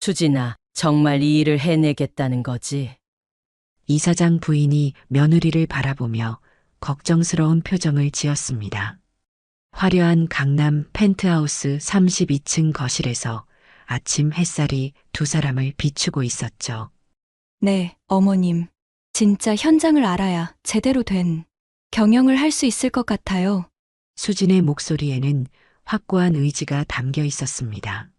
수진아, 정말 이 일을 해내겠다는 거지? 이사장 부인이 며느리를 바라보며 걱정스러운 표정을 지었습니다. 화려한 강남 펜트하우스 32층 거실에서 아침 햇살이 두 사람을 비추고 있었죠. 네, 어머님. 진짜 현장을 알아야 제대로 된 경영을 할 수 있을 것 같아요. 수진의 목소리에는 확고한 의지가 담겨 있었습니다.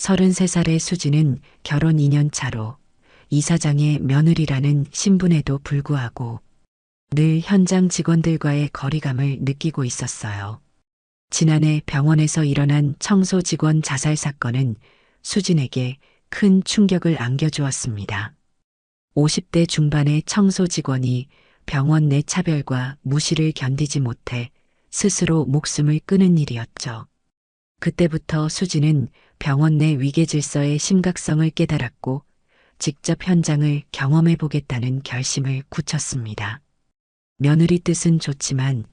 33살의 수진은 결혼 2년 차로 이사장의 며느리라는 신분에도 불구하고 늘 현장 직원들과의 거리감을 느끼고 있었어요. 지난해 병원에서 일어난 청소 직원 자살 사건은 수진에게 큰 충격을 안겨주었습니다. 50대 중반의 청소 직원이 병원 내 차별과 무시를 견디지 못해 스스로 목숨을 끊은 일이었죠. 그때부터 수진은 병원 내 위계 질서의 심각성을 깨달았고 직접 현장을 경험해 보겠다는 결심을 굳혔습니다. 며느리 뜻은 좋지만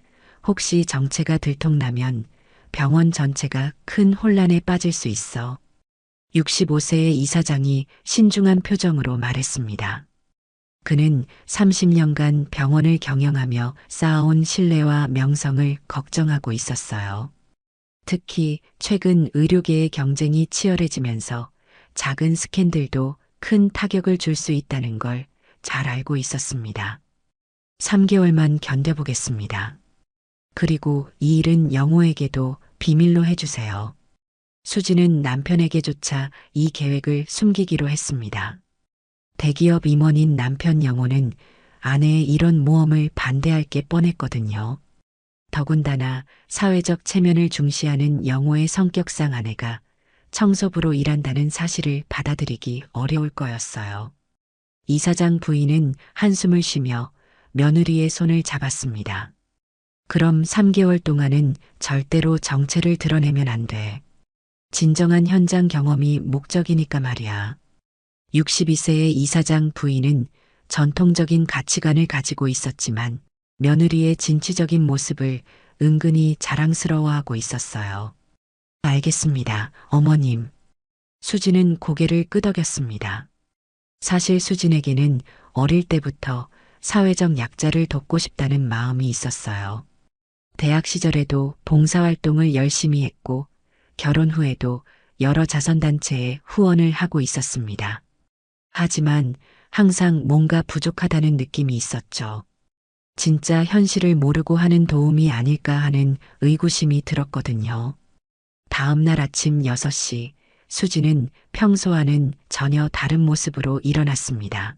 혹시 정체가 들통나면 병원 전체가 큰 혼란에 빠질 수 있어 65세의 이사장이 신중한 표정으로 말했습니다. 그는 30년간 병원을 경영하며 쌓아온 신뢰와 명성을 걱정하고 있었어요. 특히 최근 의료계의 경쟁이 치열해지면서 작은 스캔들도 큰 타격을 줄 수 있다는 걸 잘 알고 있었습니다. 3개월만 견뎌보겠습니다. 그리고 이 일은 영호에게도 비밀로 해주세요. 수지는 남편에게조차 이 계획을 숨기기로 했습니다. 대기업 임원인 남편 영호는 아내의 이런 모험을 반대할 게 뻔했거든요. 더군다나 사회적 체면을 중시하는 영호의 성격상 아내가 청소부로 일한다는 사실을 받아들이기 어려울 거였어요. 이사장 부인은 한숨을 쉬며 며느리의 손을 잡았습니다. 그럼 3개월 동안은 절대로 정체를 드러내면 안 돼. 진정한 현장 경험이 목적이니까 말이야. 62세의 이사장 부인은 전통적인 가치관을 가지고 있었지만 며느리의 진취적인 모습을 은근히 자랑스러워하고 있었어요. 알겠습니다, 어머님. 수진은 고개를 끄덕였습니다. 사실 수진에게는 어릴 때부터 사회적 약자를 돕고 싶다는 마음이 있었어요. 대학 시절에도 봉사활동을 열심히 했고 결혼 후에도 여러 자선단체에 후원을 하고 있었습니다. 하지만 항상 뭔가 부족하다는 느낌이 있었죠. 진짜 현실을 모르고 하는 도움이 아닐까 하는 의구심이 들었거든요. 다음 날 아침 6시 수지는 평소와는 전혀 다른 모습으로 일어났습니다.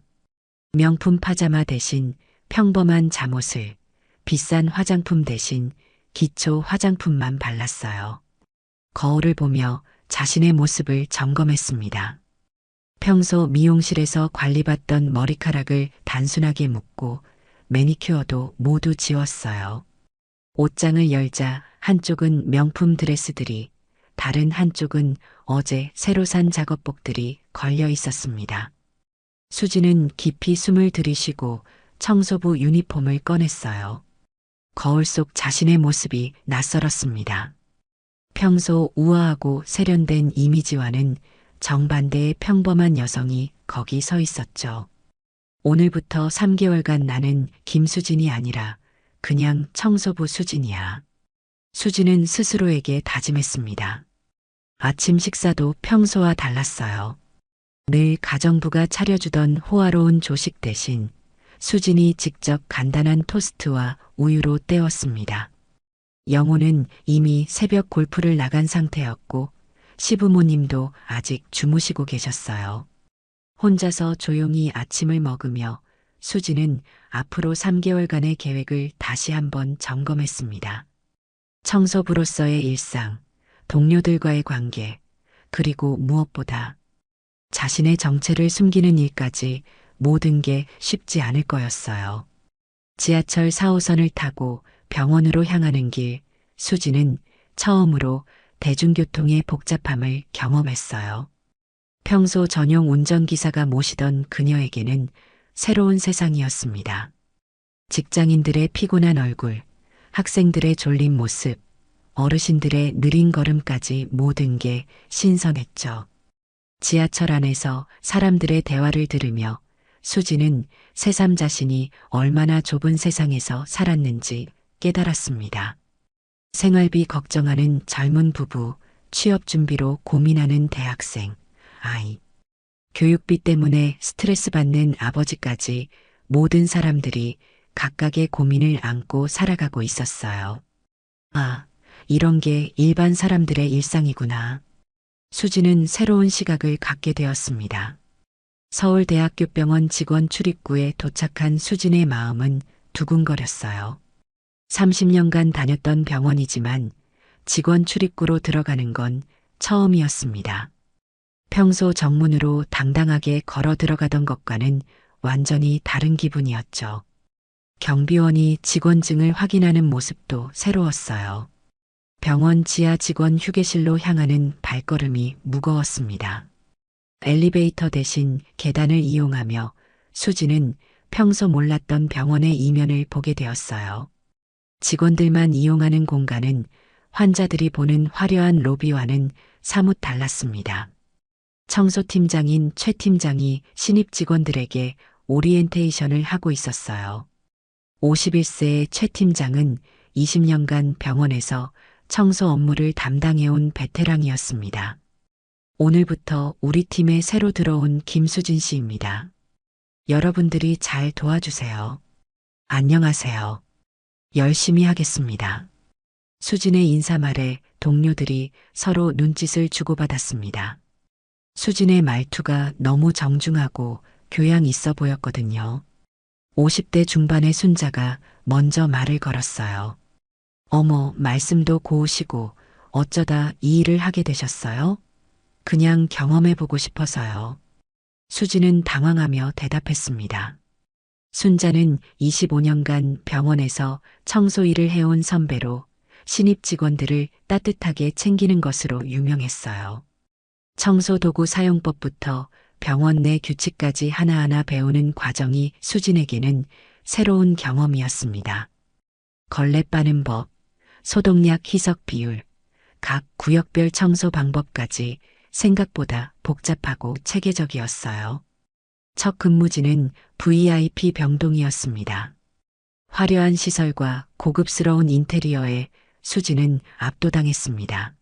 명품 파자마 대신 평범한 잠옷을, 비싼 화장품 대신 기초 화장품만 발랐어요. 거울을 보며 자신의 모습을 점검했습니다. 평소 미용실에서 관리받던 머리카락을 단순하게 묶고 매니큐어도 모두 지웠어요. 옷장을 열자 한쪽은 명품 드레스들이, 다른 한쪽은 어제 새로 산 작업복들이 걸려 있었습니다. 수지는 깊이 숨을 들이쉬고 청소부 유니폼을 꺼냈어요. 거울 속 자신의 모습이 낯설었습니다. 평소 우아하고 세련된 이미지와는 정반대의 평범한 여성이 거기 서 있었죠. 오늘부터 3개월간 나는 김수진이 아니라 그냥 청소부 수진이야. 수진은 스스로에게 다짐했습니다. 아침 식사도 평소와 달랐어요. 늘 가정부가 차려주던 호화로운 조식 대신 수진이 직접 간단한 토스트와 우유로 때웠습니다. 영호는 이미 새벽 골프를 나간 상태였고 시부모님도 아직 주무시고 계셨어요. 혼자서 조용히 아침을 먹으며 수지는 앞으로 3개월간의 계획을 다시 한번 점검했습니다. 청소부로서의 일상, 동료들과의 관계, 그리고 무엇보다 자신의 정체를 숨기는 일까지 모든 게 쉽지 않을 거였어요. 지하철 4호선을 타고 병원으로 향하는 길, 수지는 처음으로 대중교통의 복잡함을 경험했어요. 평소 전용 운전기사가 모시던 그녀에게는 새로운 세상이었습니다. 직장인들의 피곤한 얼굴, 학생들의 졸린 모습, 어르신들의 느린 걸음까지 모든 게 신선했죠. 지하철 안에서 사람들의 대화를 들으며 수지는 새삼 자신이 얼마나 좁은 세상에서 살았는지 깨달았습니다. 생활비 걱정하는 젊은 부부, 취업 준비로 고민하는 대학생, 아이, 교육비 때문에 스트레스 받는 아버지까지 모든 사람들이 각각의 고민을 안고 살아가고 있었어요. 아, 이런 게 일반 사람들의 일상이구나. 수지는 새로운 시각을 갖게 되었습니다. 서울대학교병원 직원 출입구에 도착한 수진의 마음은 두근거렸어요. 30년간 다녔던 병원이지만 직원 출입구로 들어가는 건 처음이었습니다. 평소 정문으로 당당하게 걸어 들어가던 것과는 완전히 다른 기분이었죠. 경비원이 직원증을 확인하는 모습도 새로웠어요. 병원 지하 직원 휴게실로 향하는 발걸음이 무거웠습니다. 엘리베이터 대신 계단을 이용하며 수지는 평소 몰랐던 병원의 이면을 보게 되었어요. 직원들만 이용하는 공간은 환자들이 보는 화려한 로비와는 사뭇 달랐습니다. 청소팀장인 최 팀장이 신입 직원들에게 오리엔테이션을 하고 있었어요. 51세의 최 팀장은 20년간 병원에서 청소 업무를 담당해온 베테랑이었습니다. 오늘부터 우리 팀에 새로 들어온 김수진 씨입니다. 여러분들이 잘 도와주세요. 안녕하세요. 열심히 하겠습니다. 수진의 인사말에 동료들이 서로 눈짓을 주고받았습니다. 수진의 말투가 너무 정중하고 교양 있어 보였거든요. 50대 중반의 순자가 먼저 말을 걸었어요. 어머, 말씀도 고우시고 어쩌다 이 일을 하게 되셨어요? 그냥 경험해보고 싶어서요. 수지는 당황하며 대답했습니다. 순자는 25년간 병원에서 청소 일을 해온 선배로 신입 직원들을 따뜻하게 챙기는 것으로 유명했어요. 청소 도구 사용법부터 병원 내 규칙까지 하나하나 배우는 과정이 수진에게는 새로운 경험이었습니다. 걸레 빠는 법, 소독약 희석 비율, 각 구역별 청소 방법까지 생각보다 복잡하고 체계적이었어요. 첫 근무지는 VIP 병동이었습니다. 화려한 시설과 고급스러운 인테리어에 수지는 압도당했습니다.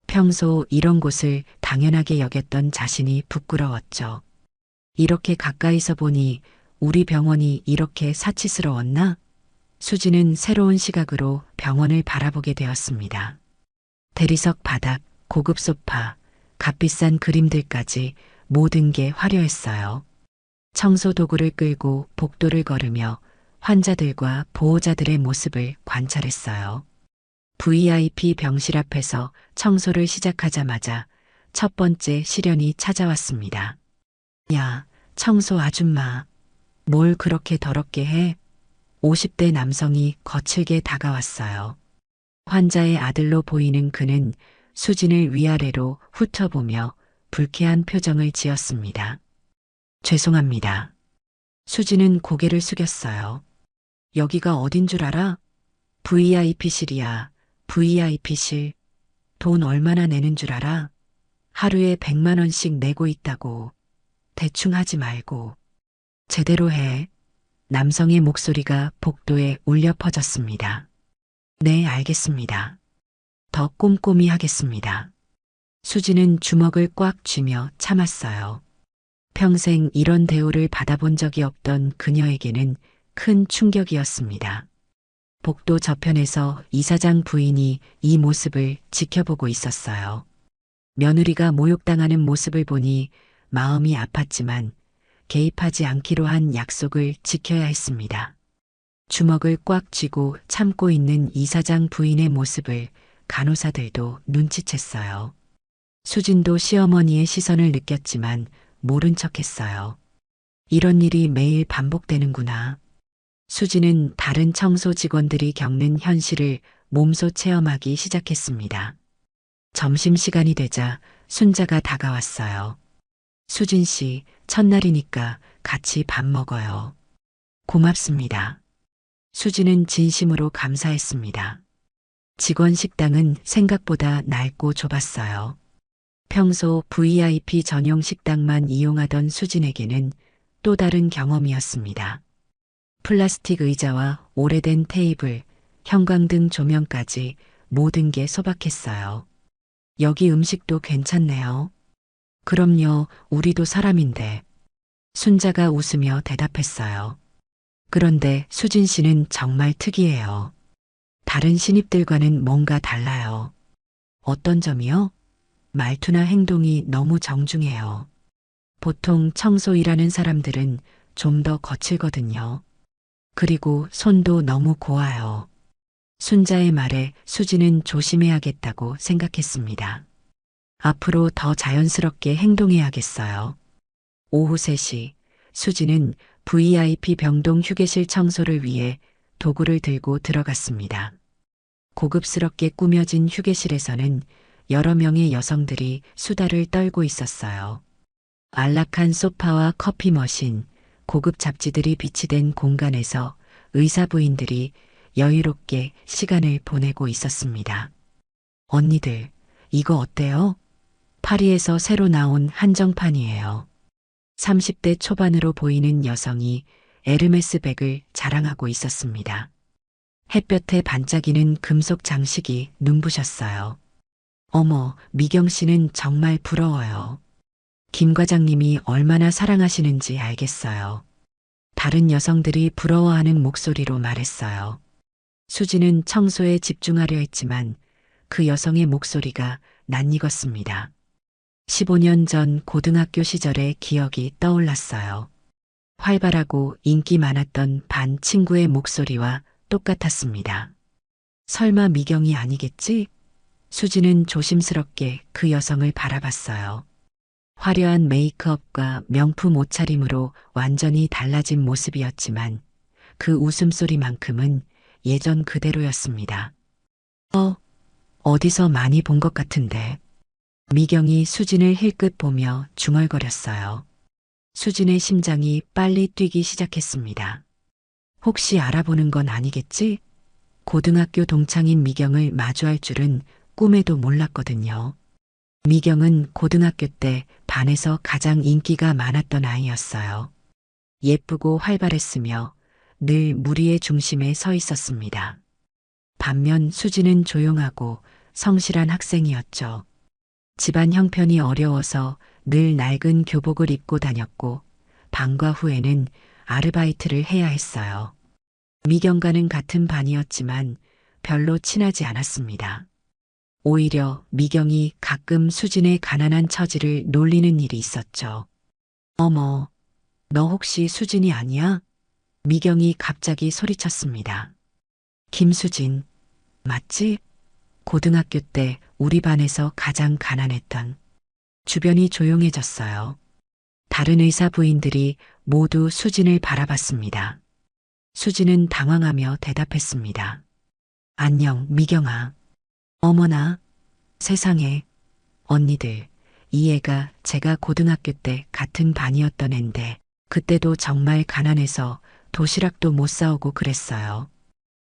평소 이런 곳을 당연하게 여겼던 자신이 부끄러웠죠. 이렇게 가까이서 보니 우리 병원이 이렇게 사치스러웠나? 수지는 새로운 시각으로 병원을 바라보게 되었습니다. 대리석 바닥, 고급 소파, 값비싼 그림들까지 모든 게 화려했어요. 청소 도구를 끌고 복도를 걸으며 환자들과 보호자들의 모습을 관찰했어요. VIP 병실 앞에서 청소를 시작하자마자 첫 번째 시련이 찾아왔습니다. 야, 청소 아줌마. 뭘 그렇게 더럽게 해? 50대 남성이 거칠게 다가왔어요. 환자의 아들로 보이는 그는 수진을 위아래로 훑어보며 불쾌한 표정을 지었습니다. 죄송합니다. 수진은 고개를 숙였어요. 여기가 어딘 줄 알아? VIP실이야. VIP실. 돈 얼마나 내는 줄 알아? 하루에 100만 원씩 내고 있다고. 대충 하지 말고. 제대로 해. 남성의 목소리가 복도에 울려 퍼졌습니다. 네, 알겠습니다. 더 꼼꼼히 하겠습니다. 수지는 주먹을 꽉 쥐며 참았어요. 평생 이런 대우를 받아본 적이 없던 그녀에게는 큰 충격이었습니다. 복도 저편에서 이사장 부인이 이 모습을 지켜보고 있었어요. 며느리가 모욕당하는 모습을 보니 마음이 아팠지만 개입하지 않기로 한 약속을 지켜야 했습니다. 주먹을 꽉 쥐고 참고 있는 이사장 부인의 모습을 간호사들도 눈치챘어요. 수진도 시어머니의 시선을 느꼈지만 모른 척했어요. 이런 일이 매일 반복되는구나. 수지는 다른 청소 직원들이 겪는 현실을 몸소 체험하기 시작했습니다. 점심시간이 되자 순자가 다가왔어요. 수진 씨, 첫날이니까 같이 밥 먹어요. 고맙습니다. 수지는 진심으로 감사했습니다. 직원 식당은 생각보다 낡고 좁았어요. 평소 VIP 전용 식당만 이용하던 수진에게는 또 다른 경험이었습니다. 플라스틱 의자와 오래된 테이블, 형광등 조명까지 모든 게 소박했어요. 여기 음식도 괜찮네요. 그럼요, 우리도 사람인데. 순자가 웃으며 대답했어요. 그런데 수진 씨는 정말 특이해요. 다른 신입들과는 뭔가 달라요. 어떤 점이요? 말투나 행동이 너무 정중해요. 보통 청소 일하는 사람들은 좀 더 거칠거든요. 그리고 손도 너무 고와요. 순자의 말에 수지는 조심해야겠다고 생각했습니다. 앞으로 더 자연스럽게 행동해야겠어요. 오후 3시, 수지는 VIP 병동 휴게실 청소를 위해 도구를 들고 들어갔습니다. 고급스럽게 꾸며진 휴게실에서는 여러 명의 여성들이 수다를 떨고 있었어요. 안락한 소파와 커피 머신, 고급 잡지들이 비치된 공간에서 의사부인들이 여유롭게 시간을 보내고 있었습니다. 언니들, 이거 어때요? 파리에서 새로 나온 한정판이에요. 30대 초반으로 보이는 여성이 에르메스 백을 자랑하고 있었습니다. 햇볕에 반짝이는 금속 장식이 눈부셨어요. 어머, 미경 씨는 정말 부러워요. 김 과장님이 얼마나 사랑하시는지 알겠어요. 다른 여성들이 부러워하는 목소리로 말했어요. 수지는 청소에 집중하려 했지만 그 여성의 목소리가 낯익었습니다. 15년 전 고등학교 시절의 기억이 떠올랐어요. 활발하고 인기 많았던 반 친구의 목소리와 똑같았습니다. 설마 미경이 아니겠지? 수지는 조심스럽게 그 여성을 바라봤어요. 화려한 메이크업과 명품 옷차림으로 완전히 달라진 모습이었지만 그 웃음소리만큼은 예전 그대로였습니다. 어디서 많이 본 것 같은데. 미경이 수진을 힐끗 보며 중얼거렸어요. 수진의 심장이 빨리 뛰기 시작했습니다. 혹시 알아보는 건 아니겠지? 고등학교 동창인 미경을 마주할 줄은 꿈에도 몰랐거든요. 미경은 고등학교 때 반에서 가장 인기가 많았던 아이였어요. 예쁘고 활발했으며 늘 무리의 중심에 서 있었습니다. 반면 수지는 조용하고 성실한 학생이었죠. 집안 형편이 어려워서 늘 낡은 교복을 입고 다녔고 방과 후에는 아르바이트를 해야 했어요. 미경과는 같은 반이었지만 별로 친하지 않았습니다. 오히려 미경이 가끔 수진의 가난한 처지를 놀리는 일이 있었죠. 어머, 너 혹시 수진이 아니야? 미경이 갑자기 소리쳤습니다. 김수진, 맞지? 고등학교 때 우리 반에서 가장 가난했던. 주변이 조용해졌어요. 다른 의사 부인들이 모두 수진을 바라봤습니다. 수진은 당황하며 대답했습니다. 안녕, 미경아. 어머나, 세상에. 언니들, 이 애가 제가 고등학교 때 같은 반이었던 앤데 그때도 정말 가난해서 도시락도 못 사오고 그랬어요.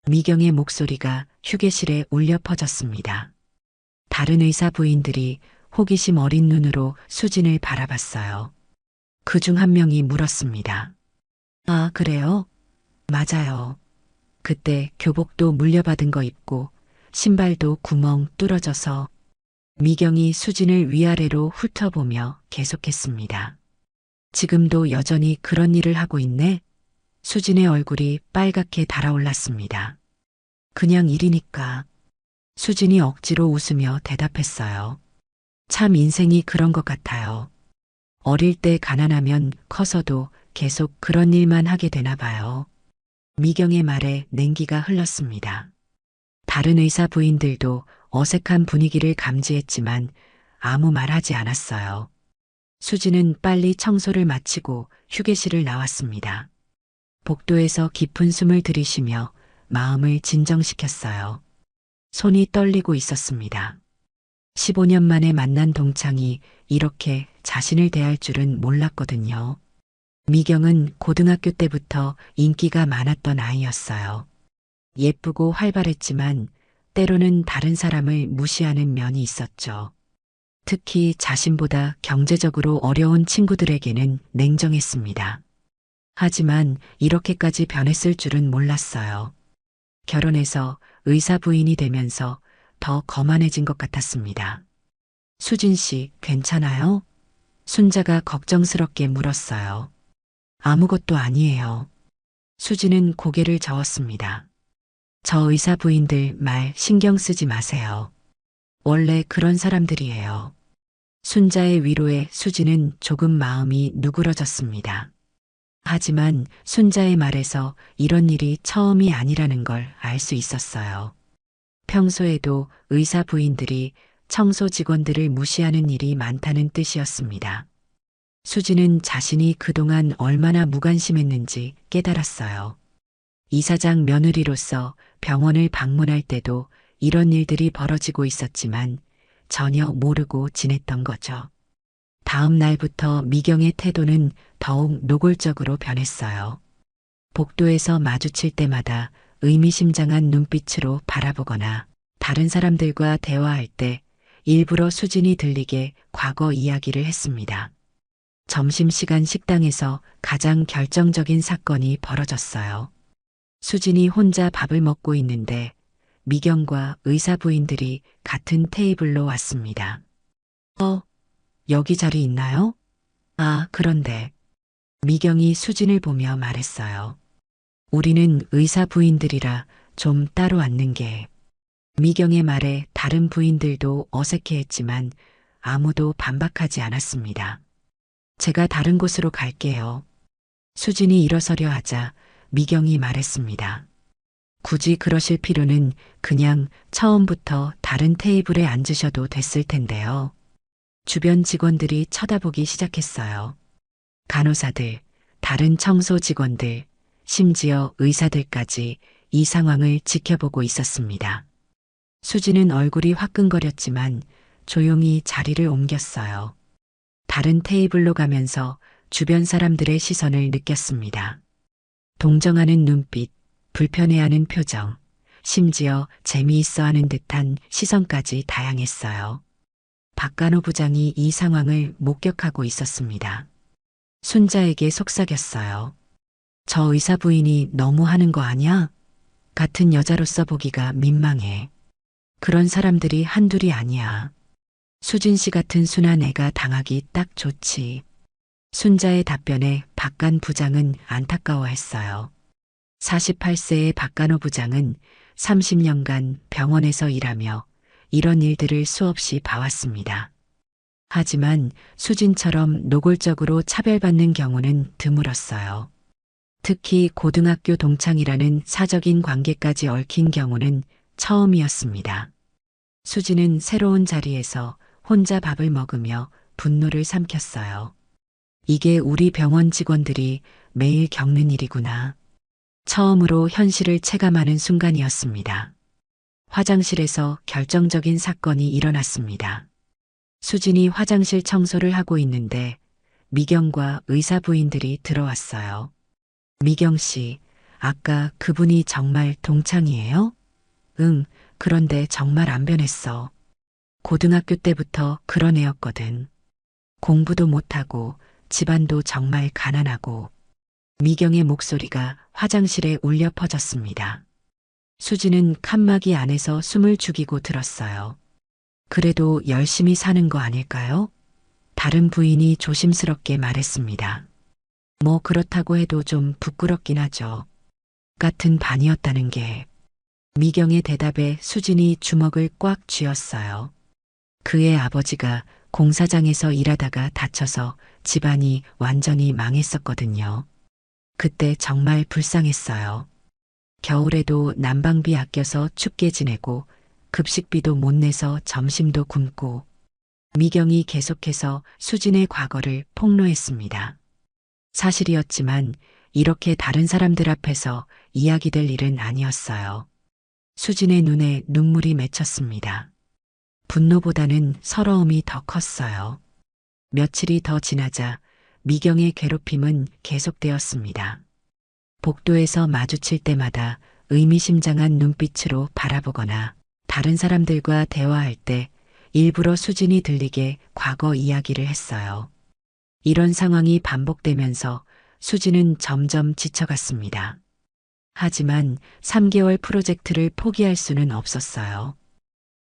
미경의 목소리가 휴게실에 울려 퍼졌습니다. 다른 의사 부인들이 호기심 어린 눈으로 수진을 바라봤어요. 그중 한 명이 물었습니다. 아, 그래요? 맞아요. 그때 교복도 물려받은 거 입고 신발도 구멍 뚫어져서. 미경이 수진을 위아래로 훑어보며 계속했습니다. 지금도 여전히 그런 일을 하고 있네? 수진의 얼굴이 빨갛게 달아올랐습니다. 그냥 일이니까. 수진이 억지로 웃으며 대답했어요. 참 인생이 그런 것 같아요. 어릴 때 가난하면 커서도 계속 그런 일만 하게 되나 봐요. 미경의 말에 냉기가 흘렀습니다. 다른 의사 부인들도 어색한 분위기를 감지했지만 아무 말하지 않았어요. 수지는 빨리 청소를 마치고 휴게실을 나왔습니다. 복도에서 깊은 숨을 들이쉬며 마음을 진정시켰어요. 손이 떨리고 있었습니다. 15년 만에 만난 동창이 이렇게 자신을 대할 줄은 몰랐거든요. 미경은 고등학교 때부터 인기가 많았던 아이였어요. 예쁘고 활발했지만 때로는 다른 사람을 무시하는 면이 있었죠. 특히 자신보다 경제적으로 어려운 친구들에게는 냉정했습니다. 하지만 이렇게까지 변했을 줄은 몰랐어요. 결혼해서 의사 부인이 되면서 더 거만해진 것 같았습니다. 수진 씨, 괜찮아요? 순자가 걱정스럽게 물었어요. 아무것도 아니에요. 수진은 고개를 저었습니다. 저 의사 부인들 말 신경 쓰지 마세요. 원래 그런 사람들이에요. 순자의 위로에 수진은 조금 마음이 누그러졌습니다. 하지만 순자의 말에서 이런 일이 처음이 아니라는 걸 알 수 있었어요. 평소에도 의사 부인들이 청소 직원들을 무시하는 일이 많다는 뜻이었습니다. 수진은 자신이 그동안 얼마나 무관심했는지 깨달았어요. 이사장 며느리로서 병원을 방문할 때도 이런 일들이 벌어지고 있었지만 전혀 모르고 지냈던 거죠. 다음 날부터 미경의 태도는 더욱 노골적으로 변했어요. 복도에서 마주칠 때마다 의미심장한 눈빛으로 바라보거나 다른 사람들과 대화할 때 일부러 수진이 들리게 과거 이야기를 했습니다. 점심시간 식당에서 가장 결정적인 사건이 벌어졌어요. 수진이 혼자 밥을 먹고 있는데 미경과 의사 부인들이 같은 테이블로 왔습니다. 여기 자리 있나요? 아, 그런데 미경이 수진을 보며 말했어요. 우리는 의사 부인들이라 좀 따로 앉는 게. 미경의 말에 다른 부인들도 어색해했지만 아무도 반박하지 않았습니다. 제가 다른 곳으로 갈게요. 수진이 일어서려 하자 미경이 말했습니다. 굳이 그러실 필요는 그냥 처음부터 다른 테이블에 앉으셔도 됐을 텐데요. 주변 직원들이 쳐다보기 시작했어요. 간호사들, 다른 청소 직원들, 심지어 의사들까지 이 상황을 지켜보고 있었습니다. 수진은 얼굴이 화끈거렸지만 조용히 자리를 옮겼어요. 다른 테이블로 가면서 주변 사람들의 시선을 느꼈습니다. 동정하는 눈빛, 불편해하는 표정, 심지어 재미있어하는 듯한 시선까지 다양했어요. 박간호 부장이 이 상황을 목격하고 있었습니다. 순자에게 속삭였어요. 저 의사 부인이 너무 하는 거 아니야? 같은 여자로서 보기가 민망해. 그런 사람들이 한둘이 아니야. 수진 씨 같은 순한 애가 당하기 딱 좋지. 순자의 답변에 박간 부장은 안타까워했어요. 48세의 박간호 부장은 30년간 병원에서 일하며 이런 일들을 수없이 봐왔습니다. 하지만 수진처럼 노골적으로 차별받는 경우는 드물었어요. 특히 고등학교 동창이라는 사적인 관계까지 얽힌 경우는 처음이었습니다. 수진은 새로운 자리에서 혼자 밥을 먹으며 분노를 삼켰어요. 이게 우리 병원 직원들이 매일 겪는 일이구나. 처음으로 현실을 체감하는 순간이었습니다. 화장실에서 결정적인 사건이 일어났습니다. 수진이 화장실 청소를 하고 있는데 미경과 의사 부인들이 들어왔어요. 미경 씨, 아까 그분이 정말 동창이에요? 응, 그런데 정말 안 변했어. 고등학교 때부터 그런 애였거든. 공부도 못하고 집안도 정말 가난하고. 미경의 목소리가 화장실에 울려 퍼졌습니다. 수지는 칸막이 안에서 숨을 죽이고 들었어요. 그래도 열심히 사는 거 아닐까요? 다른 부인이 조심스럽게 말했습니다. 뭐 그렇다고 해도 좀 부끄럽긴 하죠. 같은 반이었다는 게. 미경의 대답에 수진이 주먹을 꽉 쥐었어요. 그의 아버지가 공사장에서 일하다가 다쳐서 집안이 완전히 망했었거든요. 그때 정말 불쌍했어요. 겨울에도 난방비 아껴서 춥게 지내고 급식비도 못 내서 점심도 굶고. 미경이 계속해서 수진의 과거를 폭로했습니다. 사실이었지만 이렇게 다른 사람들 앞에서 이야기될 일은 아니었어요. 수진의 눈에 눈물이 맺혔습니다. 분노보다는 서러움이 더 컸어요. 며칠이 더 지나자 미경의 괴롭힘은 계속되었습니다. 복도에서 마주칠 때마다 의미심장한 눈빛으로 바라보거나 다른 사람들과 대화할 때 일부러 수진이 들리게 과거 이야기를 했어요. 이런 상황이 반복되면서 수진은 점점 지쳐갔습니다. 하지만 3개월 프로젝트를 포기할 수는 없었어요.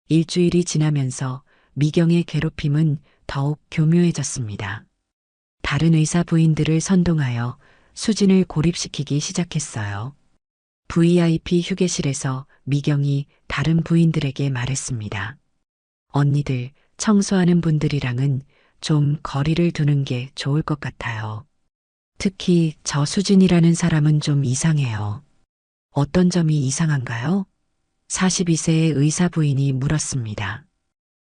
일주일이 지나면서 미경의 괴롭힘은 더욱 교묘해졌습니다. 다른 의사 부인들을 선동하여 수진을 고립시키기 시작했어요. VIP 휴게실에서 미경이 다른 부인들에게 말했습니다. 언니들, 청소하는 분들이랑은 좀 거리를 두는 게 좋을 것 같아요. 특히 저 수진이라는 사람은 좀 이상해요. 어떤 점이 이상한가요? 42세의 의사 부인이 물었습니다.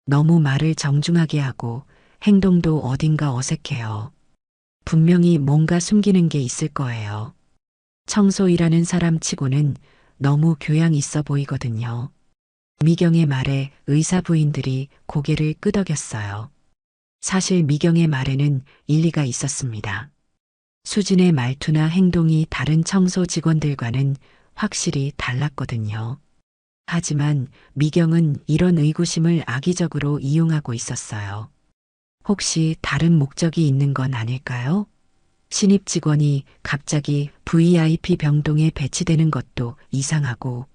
너무 말을 정중하게 하고 행동도 어딘가 어색해요. 분명히 뭔가 숨기는 게 있을 거예요. 청소 일하는 사람 치고는 너무 교양 있어 보이거든요. 미경의 말에 의사 부인들이 고개를 끄덕였어요. 사실 미경의 말에는 일리가 있었습니다. 수진의 말투나 행동이 다른 청소 직원들과는 확실히 달랐거든요. 하지만 미경은 이런 의구심을 악의적으로 이용하고 있었어요. 혹시 다른 목적이 있는 건 아닐까요? 신입 직원이 갑자기 VIP 병동에 배치되는 것도 이상하고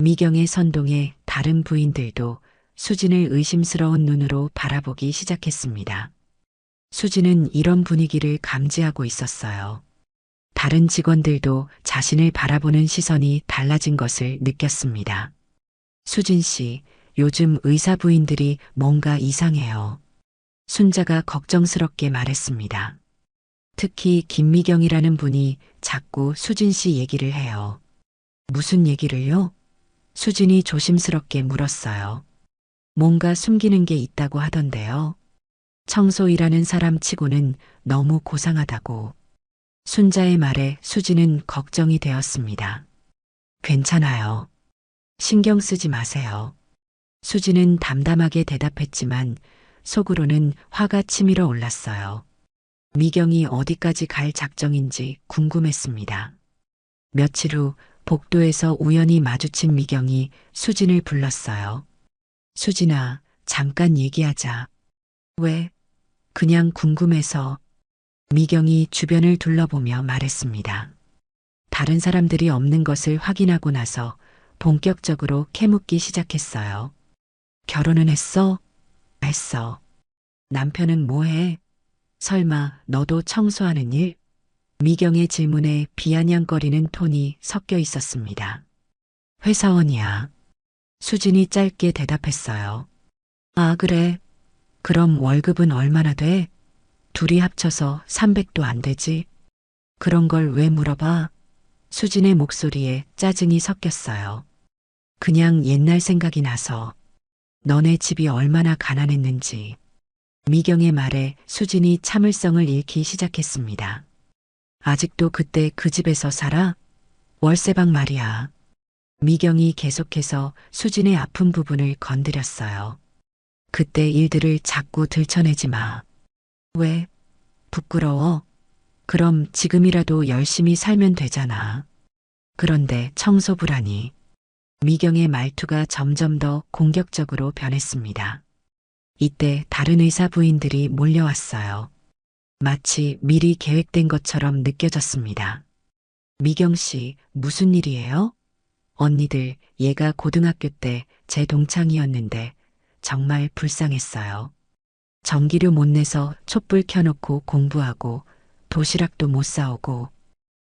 미경의 선동에 다른 부인들도 수진을 의심스러운 눈으로 바라보기 시작했습니다. 수진은 이런 분위기를 감지하고 있었어요. 다른 직원들도 자신을 바라보는 시선이 달라진 것을 느꼈습니다. 수진 씨, 요즘 의사 부인들이 뭔가 이상해요. 순자가 걱정스럽게 말했습니다. 특히 김미경이라는 분이 자꾸 수진 씨 얘기를 해요. 무슨 얘기를요? 수진이 조심스럽게 물었어요. 뭔가 숨기는 게 있다고 하던데요. 청소 일하는 사람 치고는 너무 고상하다고. 순자의 말에 수진은 걱정이 되었습니다. 괜찮아요. 신경 쓰지 마세요. 수진은 담담하게 대답했지만 속으로는 화가 치밀어 올랐어요. 미경이 어디까지 갈 작정인지 궁금했습니다. 며칠 후 복도에서 우연히 마주친 미경이 수진을 불렀어요. 수진아, 잠깐 얘기하자. 왜? 그냥 궁금해서. 미경이 주변을 둘러보며 말했습니다. 다른 사람들이 없는 것을 확인하고 나서 본격적으로 캐묻기 시작했어요. 결혼은 했어? 했어. 남편은 뭐해? 설마 너도 청소하는 일? 미경의 질문에 비아냥거리는 톤이 섞여 있었습니다. 회사원이야. 수진이 짧게 대답했어요. 아, 그래. 그럼 월급은 얼마나 돼? 둘이 합쳐서 300도 안 되지? 그런 걸 왜 물어봐? 수진의 목소리에 짜증이 섞였어요. 그냥 옛날 생각이 나서. 너네 집이 얼마나 가난했는지. 미경의 말에 수진이 참을성을 잃기 시작했습니다. 아직도 그때 그 집에서 살아? 월세방 말이야. 미경이 계속해서 수진의 아픈 부분을 건드렸어요. 그때 일들을 자꾸 들춰내지 마. 왜? 부끄러워? 그럼 지금이라도 열심히 살면 되잖아. 그런데 청소부라니. 미경의 말투가 점점 더 공격적으로 변했습니다. 이때 다른 의사 부인들이 몰려왔어요. 마치 미리 계획된 것처럼 느껴졌습니다. 미경 씨, 무슨 일이에요? 언니들, 얘가 고등학교 때 제 동창이었는데 정말 불쌍했어요. 전기료 못 내서 촛불 켜놓고 공부하고 도시락도 못 사오고.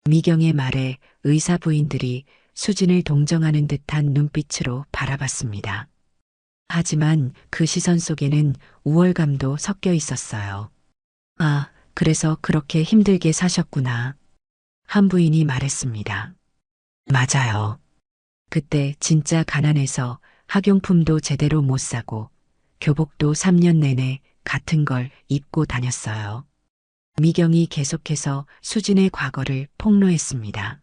미경의 말에 의사 부인들이 수진을 동정하는 듯한 눈빛으로 바라봤습니다. 하지만 그 시선 속에는 우월감도 섞여 있었어요. 아, 그래서 그렇게 힘들게 사셨구나. 한 부인이 말했습니다. 맞아요. 그때 진짜 가난해서 학용품도 제대로 못 사고 교복도 3년 내내 같은 걸 입고 다녔어요. 미경이 계속해서 수진의 과거를 폭로했습니다.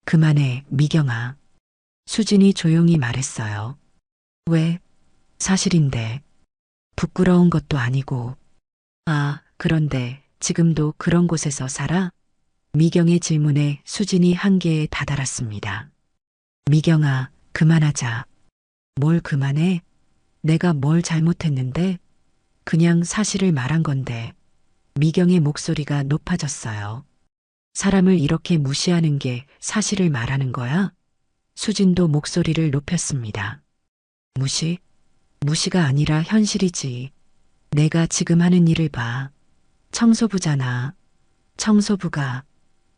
그만해, 미경아. 수진이 조용히 말했어요. 왜? 사실인데. 부끄러운 것도 아니고. 아, 그런데 지금도 그런 곳에서 살아? 미경의 질문에 수진이 한계에 다다랐습니다. 미경아, 그만하자. 뭘 그만해? 내가 뭘 잘못했는데? 그냥 사실을 말한 건데. 미경의 목소리가 높아졌어요. 사람을 이렇게 무시하는 게 사실을 말하는 거야? 수진도 목소리를 높였습니다. 무시? 무시가 아니라 현실이지. 내가 지금 하는 일을 봐. 청소부잖아. 청소부가.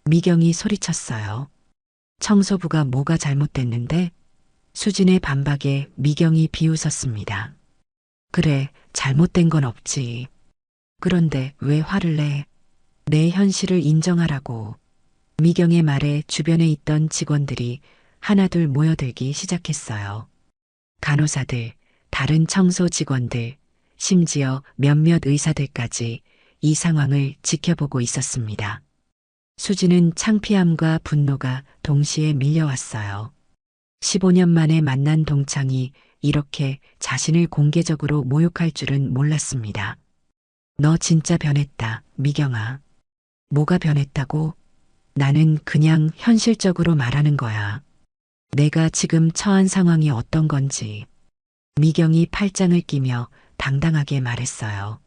미경이 소리쳤어요. 청소부가 뭐가 잘못됐는데? 수진의 반박에 미경이 비웃었습니다. 그래, 잘못된 건 없지. 그런데 왜 화를 내? 내 현실을 인정하라고. 미경의 말에 주변에 있던 직원들이 하나둘 모여들기 시작했어요. 간호사들, 다른 청소 직원들, 심지어 몇몇 의사들까지 이 상황을 지켜보고 있었습니다. 수지는 창피함과 분노가 동시에 밀려왔어요. 15년 만에 만난 동창이 이렇게 자신을 공개적으로 모욕할 줄은 몰랐습니다. 너 진짜 변했다, 미경아. 뭐가 변했다고? 나는 그냥 현실적으로 말하는 거야. 내가 지금 처한 상황이 어떤 건지. 미경이 팔짱을 끼며 당당하게 말했어요.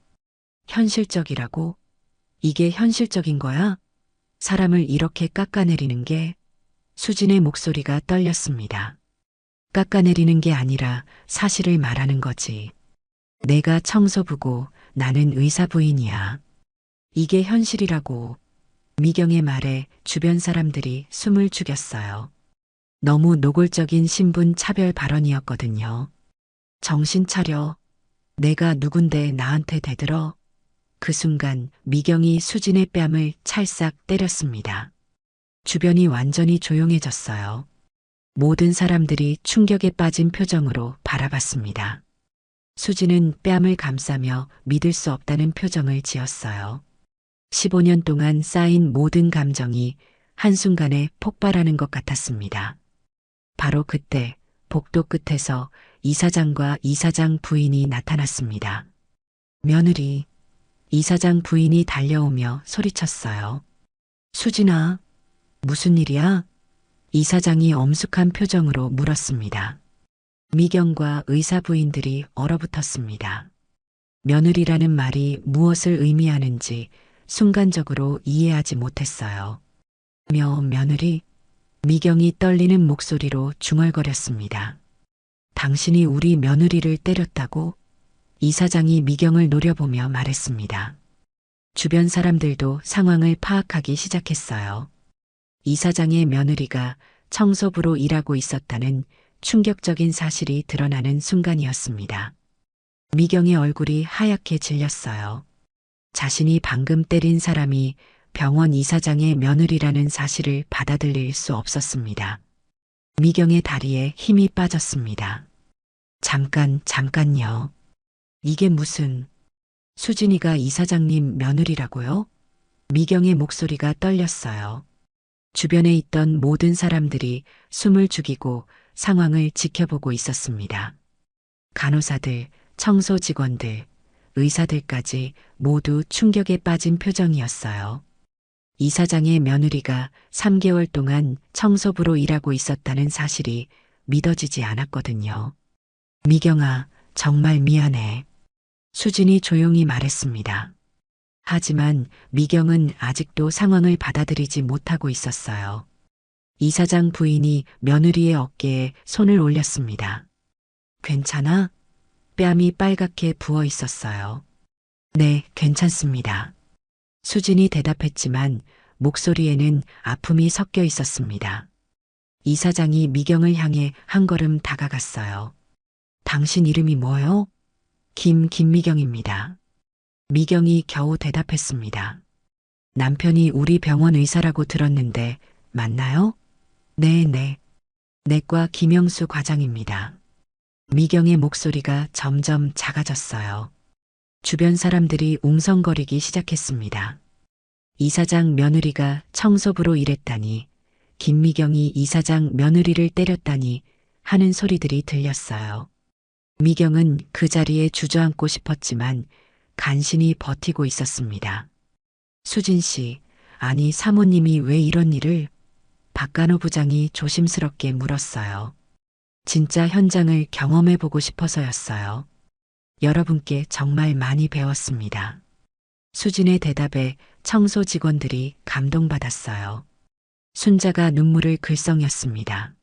현실적이라고? 이게 현실적인 거야? 사람을 이렇게 깎아내리는 게? 수진의 목소리가 떨렸습니다. 깎아내리는 게 아니라 사실을 말하는 거지. 내가 청소부고 나는 의사 부인이야. 이게 현실이라고. 미경의 말에 주변 사람들이 숨을 죽였어요. 너무 노골적인 신분 차별 발언이었거든요. 정신 차려. 내가 누군데 나한테 대들어? 그 순간 미경이 수진의 뺨을 찰싹 때렸습니다. 주변이 완전히 조용해졌어요. 모든 사람들이 충격에 빠진 표정으로 바라봤습니다. 수진은 뺨을 감싸며 믿을 수 없다는 표정을 지었어요. 15년 동안 쌓인 모든 감정이 한순간에 폭발하는 것 같았습니다. 바로 그때 복도 끝에서 이사장과 이사장 부인이 나타났습니다. 며느리, 이사장 부인이 달려오며 소리쳤어요. 수진아, 무슨 일이야? 이사장이 엄숙한 표정으로 물었습니다. 미경과 의사 부인들이 얼어붙었습니다. 며느리라는 말이 무엇을 의미하는지 순간적으로 이해하지 못했어요. 며느리? 미경이 떨리는 목소리로 중얼거렸습니다. 당신이 우리 며느리를 때렸다고? 이사장이 미경을 노려보며 말했습니다. 주변 사람들도 상황을 파악하기 시작했어요. 이사장의 며느리가 청소부로 일하고 있었다는 충격적인 사실이 드러나는 순간이었습니다. 미경의 얼굴이 하얗게 질렸어요. 자신이 방금 때린 사람이 병원 이사장의 며느리라는 사실을 받아들일 수 없었습니다. 미경의 다리에 힘이 빠졌습니다. 잠깐요. 이게 무슨... 수진이가 이사장님 며느리라고요? 미경의 목소리가 떨렸어요. 주변에 있던 모든 사람들이 숨을 죽이고 상황을 지켜보고 있었습니다. 간호사들, 청소 직원들, 의사들까지 모두 충격에 빠진 표정이었어요. 이사장의 며느리가 3개월 동안 청소부로 일하고 있었다는 사실이 믿어지지 않았거든요. 미경아, 정말 미안해. 수진이 조용히 말했습니다. 하지만 미경은 아직도 상황을 받아들이지 못하고 있었어요. 이사장 부인이 며느리의 어깨에 손을 올렸습니다. 괜찮아? 뺨이 빨갛게 부어 있었어요. 네, 괜찮습니다. 수진이 대답했지만 목소리에는 아픔이 섞여 있었습니다. 이사장이 미경을 향해 한 걸음 다가갔어요. 당신 이름이 뭐요? 김미경입니다. 미경이 겨우 대답했습니다. 남편이 우리 병원 의사라고 들었는데 맞나요? 네. 내과 김영수 과장입니다. 미경의 목소리가 점점 작아졌어요. 주변 사람들이 웅성거리기 시작했습니다. 이사장 며느리가 청소부로 일했다니, 김미경이 이사장 며느리를 때렸다니 하는 소리들이 들렸어요. 미경은 그 자리에 주저앉고 싶었지만 간신히 버티고 있었습니다. 수진 씨, 아니 사모님이 왜 이런 일을? 박간호 부장이 조심스럽게 물었어요. 진짜 현장을 경험해보고 싶어서였어요. 여러분께 정말 많이 배웠습니다. 수진의 대답에 청소 직원들이 감동받았어요. 순자가 눈물을 글썽였습니다.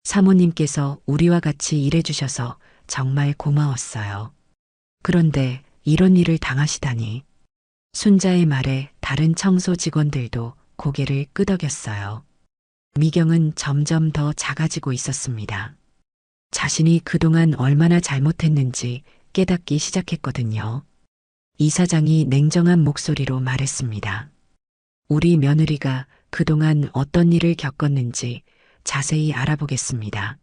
사모님께서 우리와 같이 일해주셔서 정말 고마웠어요. 그런데 이런 일을 당하시다니. 순자의 말에 다른 청소 직원들도 고개를 끄덕였어요. 미경은 점점 더 작아지고 있었습니다. 자신이 그동안 얼마나 잘못했는지 깨닫기 시작했거든요. 이사장이 냉정한 목소리로 말했습니다. 우리 며느리가 그동안 어떤 일을 겪었는지 자세히 알아보겠습니다.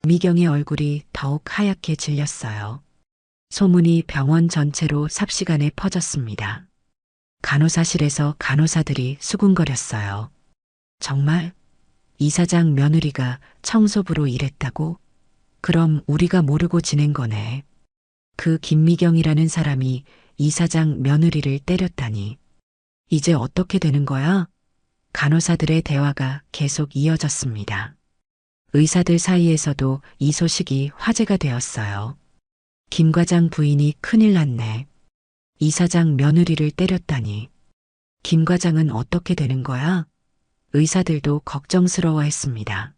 미경의 얼굴이 더욱 하얗게 질렸어요. 소문이 병원 전체로 삽시간에 퍼졌습니다. 간호사실에서 간호사들이 수군거렸어요. 정말? 이사장 며느리가 청소부로 일했다고? 그럼 우리가 모르고 지낸 거네. 그 김미경이라는 사람이 이사장 며느리를 때렸다니. 이제 어떻게 되는 거야? 간호사들의 대화가 계속 이어졌습니다. 의사들 사이에서도 이 소식이 화제가 되었어요. 김 과장 부인이 큰일 났네. 이사장 며느리를 때렸다니. 김 과장은 어떻게 되는 거야? 의사들도 걱정스러워했습니다.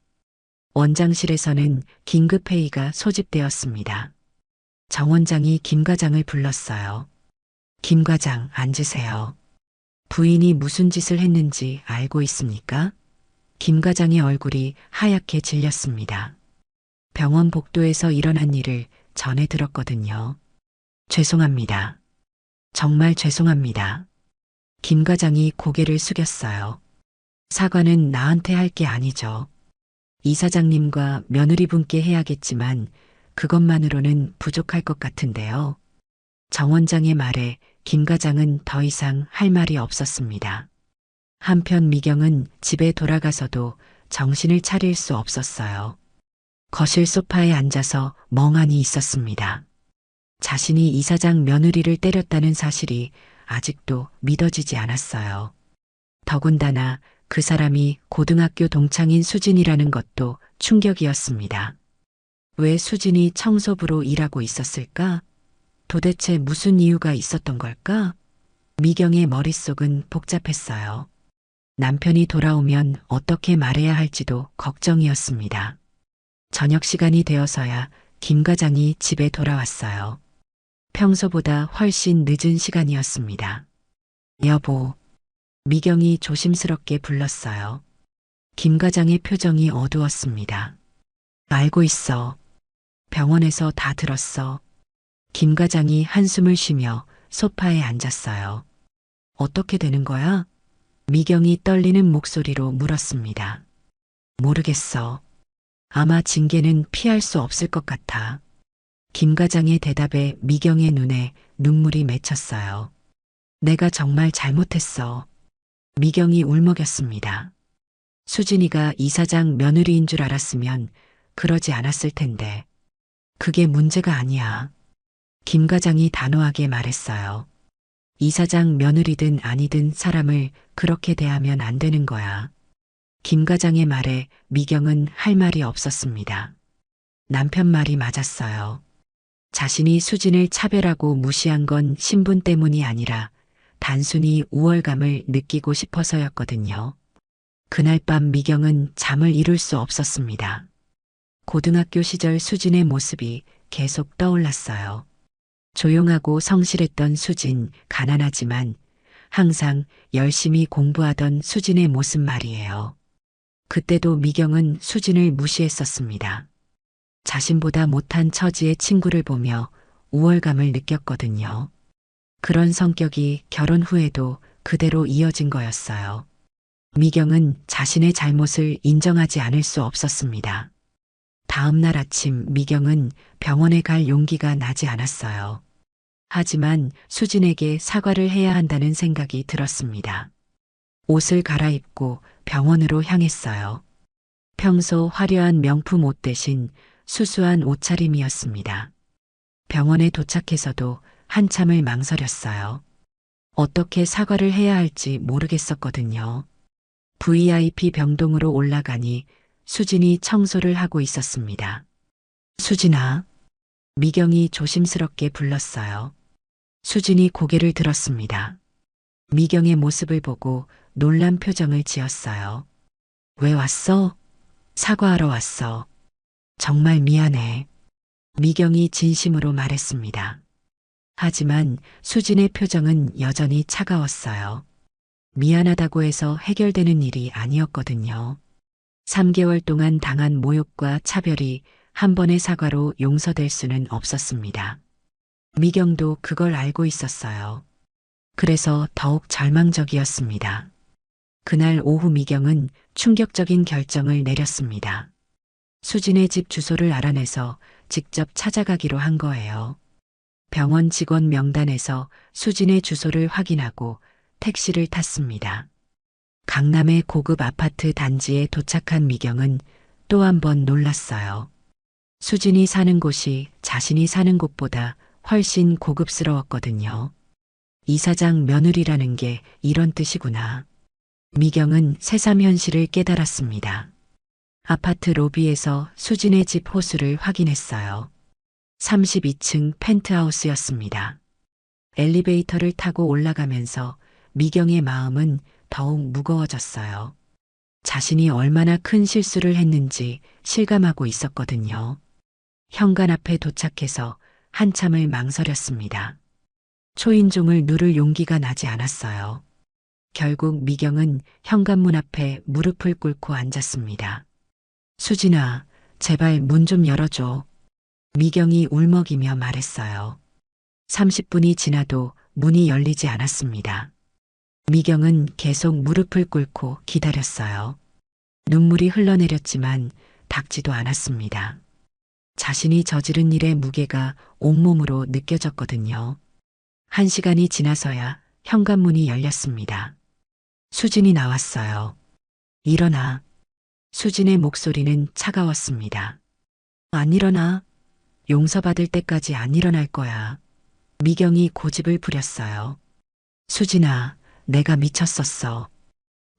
원장실에서는 긴급회의가 소집되었습니다. 정 원장이 김 과장을 불렀어요. 김 과장, 앉으세요. 부인이 무슨 짓을 했는지 알고 있습니까? 김 과장의 얼굴이 하얗게 질렸습니다. 병원 복도에서 일어난 일을 전해 들었거든요. 죄송합니다. 정말 죄송합니다. 김 과장이 고개를 숙였어요. 사과는 나한테 할 게 아니죠. 이사장님과 며느리분께 해야겠지만 그것만으로는 부족할 것 같은데요. 정 원장의 말에 김 과장은 더 이상 할 말이 없었습니다. 한편 미경은 집에 돌아가서도 정신을 차릴 수 없었어요. 거실 소파에 앉아서 멍하니 있었습니다. 자신이 이사장 며느리를 때렸다는 사실이 아직도 믿어지지 않았어요. 더군다나 그 사람이 고등학교 동창인 수진이라는 것도 충격이었습니다. 왜 수진이 청소부로 일하고 있었을까? 도대체 무슨 이유가 있었던 걸까? 미경의 머릿속은 복잡했어요. 남편이 돌아오면 어떻게 말해야 할지도 걱정이었습니다. 저녁 시간이 되어서야 김 과장이 집에 돌아왔어요. 평소보다 훨씬 늦은 시간이었습니다. 여보, 미경이 조심스럽게 불렀어요. 김 과장의 표정이 어두웠습니다. 알고 있어. 병원에서 다 들었어. 김 과장이 한숨을 쉬며 소파에 앉았어요. 어떻게 되는 거야? 미경이 떨리는 목소리로 물었습니다. 모르겠어. 아마 징계는 피할 수 없을 것 같아. 김 과장의 대답에 미경의 눈에 눈물이 맺혔어요. 내가 정말 잘못했어. 미경이 울먹였습니다. 수진이가 이사장 며느리인 줄 알았으면 그러지 않았을 텐데. 그게 문제가 아니야. 김 과장이 단호하게 말했어요. 이사장 며느리든 아니든 사람을 그렇게 대하면 안 되는 거야. 김 과장의 말에 미경은 할 말이 없었습니다. 남편 말이 맞았어요. 자신이 수진을 차별하고 무시한 건 신분 때문이 아니라 단순히 우월감을 느끼고 싶어서였거든요. 그날 밤 미경은 잠을 이룰 수 없었습니다. 고등학교 시절 수진의 모습이 계속 떠올랐어요. 조용하고 성실했던 수진, 가난하지만 항상 열심히 공부하던 수진의 모습 말이에요. 그때도 미경은 수진을 무시했었습니다. 자신보다 못한 처지의 친구를 보며 우월감을 느꼈거든요. 그런 성격이 결혼 후에도 그대로 이어진 거였어요. 미경은 자신의 잘못을 인정하지 않을 수 없었습니다. 다음 날 아침 미경은 병원에 갈 용기가 나지 않았어요. 하지만 수진에게 사과를 해야 한다는 생각이 들었습니다. 옷을 갈아입고 병원으로 향했어요. 평소 화려한 명품 옷 대신 수수한 옷차림이었습니다. 병원에 도착해서도 한참을 망설였어요. 어떻게 사과를 해야 할지 모르겠었거든요. VIP 병동으로 올라가니 수진이 청소를 하고 있었습니다. 수진아, 미경이 조심스럽게 불렀어요. 수진이 고개를 들었습니다. 미경의 모습을 보고 놀란 표정을 지었어요. 왜 왔어? 사과하러 왔어. 정말 미안해. 미경이 진심으로 말했습니다. 하지만 수진의 표정은 여전히 차가웠어요. 미안하다고 해서 해결되는 일이 아니었거든요. 3개월 동안 당한 모욕과 차별이 한 번의 사과로 용서될 수는 없었습니다. 미경도 그걸 알고 있었어요. 그래서 더욱 절망적이었습니다. 그날 오후 미경은 충격적인 결정을 내렸습니다. 수진의 집 주소를 알아내서 직접 찾아가기로 한 거예요. 병원 직원 명단에서 수진의 주소를 확인하고 택시를 탔습니다. 강남의 고급 아파트 단지에 도착한 미경은 또 한 번 놀랐어요. 수진이 사는 곳이 자신이 사는 곳보다 훨씬 고급스러웠거든요. 이사장 며느리라는 게 이런 뜻이구나. 미경은 새삼 현실을 깨달았습니다. 아파트 로비에서 수진의 집 호수를 확인했어요. 32층 펜트하우스였습니다. 엘리베이터를 타고 올라가면서 미경의 마음은 더욱 무거워졌어요. 자신이 얼마나 큰 실수를 했는지 실감하고 있었거든요. 현관 앞에 도착해서 한참을 망설였습니다. 초인종을 누를 용기가 나지 않았어요. 결국 미경은 현관문 앞에 무릎을 꿇고 앉았습니다. 수진아, 제발 문 좀 열어줘. 미경이 울먹이며 말했어요. 30분이 지나도 문이 열리지 않았습니다. 미경은 계속 무릎을 꿇고 기다렸어요. 눈물이 흘러내렸지만 닿지도 않았습니다. 자신이 저지른 일의 무게가 온몸으로 느껴졌거든요. 1시간이 지나서야 현관문이 열렸습니다. 수진이 나왔어요. 일어나. 수진의 목소리는 차가웠습니다. 안 일어나. 용서받을 때까지 안 일어날 거야. 미경이 고집을 부렸어요. 수진아, 내가 미쳤었어.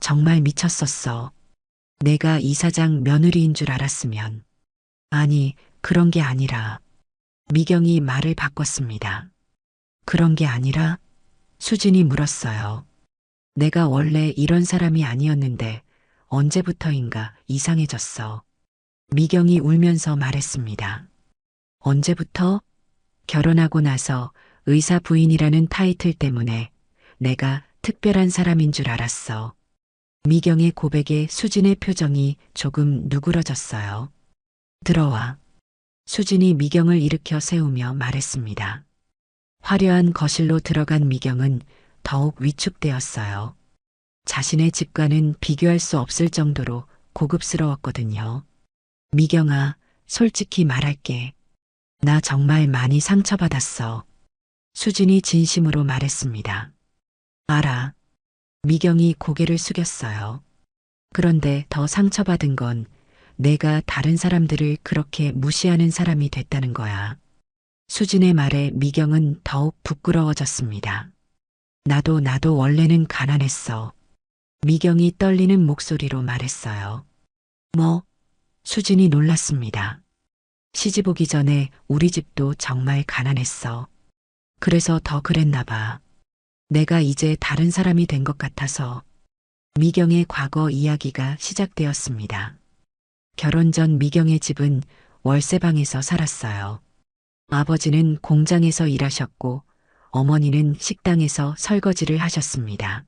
정말 미쳤었어. 내가 이사장 며느리인 줄 알았으면. 아니, 그런 게 아니라. 미경이 말을 바꿨습니다. 그런 게 아니라? 수진이 물었어요. 내가 원래 이런 사람이 아니었는데 언제부터인가 이상해졌어. 미경이 울면서 말했습니다. 언제부터? 결혼하고 나서 의사 부인이라는 타이틀 때문에 내가 특별한 사람인 줄 알았어. 미경의 고백에 수진의 표정이 조금 누그러졌어요. 들어와. 수진이 미경을 일으켜 세우며 말했습니다. 화려한 거실로 들어간 미경은 더욱 위축되었어요. 자신의 집과는 비교할 수 없을 정도로 고급스러웠거든요. 미경아, 솔직히 말할게. 나 정말 많이 상처받았어. 수진이 진심으로 말했습니다. 알아. 미경이 고개를 숙였어요. 그런데 더 상처받은 건 내가 다른 사람들을 그렇게 무시하는 사람이 됐다는 거야. 수진의 말에 미경은 더욱 부끄러워졌습니다. 나도 원래는 가난했어. 미경이 떨리는 목소리로 말했어요. 뭐? 수진이 놀랐습니다. 시집 오기 전에 우리 집도 정말 가난했어. 그래서 더 그랬나 봐. 내가 이제 다른 사람이 된 것 같아서. 미경의 과거 이야기가 시작되었습니다. 결혼 전 미경의 집은 월세방에서 살았어요. 아버지는 공장에서 일하셨고 어머니는 식당에서 설거지를 하셨습니다.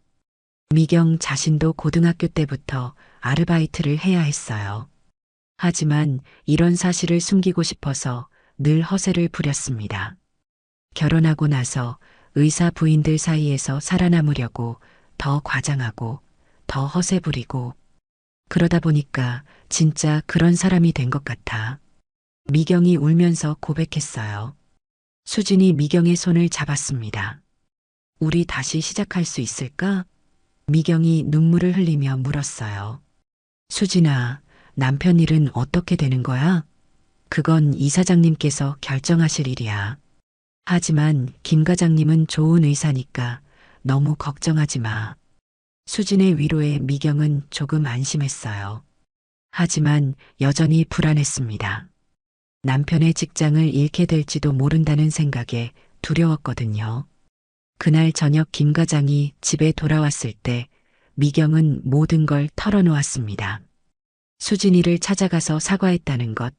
미경 자신도 고등학교 때부터 아르바이트를 해야 했어요. 하지만 이런 사실을 숨기고 싶어서 늘 허세를 부렸습니다. 결혼하고 나서 의사 부인들 사이에서 살아남으려고 더 과장하고 더 허세 부리고 그러다 보니까 진짜 그런 사람이 된 것 같아. 미경이 울면서 고백했어요. 수진이 미경의 손을 잡았습니다. 우리 다시 시작할 수 있을까? 미경이 눈물을 흘리며 물었어요. 수진아, 남편 일은 어떻게 되는 거야? 그건 이사장님께서 결정하실 일이야. 하지만 김 과장님은 좋은 의사니까 너무 걱정하지 마. 수진의 위로에 미경은 조금 안심했어요. 하지만 여전히 불안했습니다. 남편의 직장을 잃게 될지도 모른다는 생각에 두려웠거든요. 그날 저녁 김 과장이 집에 돌아왔을 때 미경은 모든 걸 털어놓았습니다. 수진이를 찾아가서 사과했다는 것,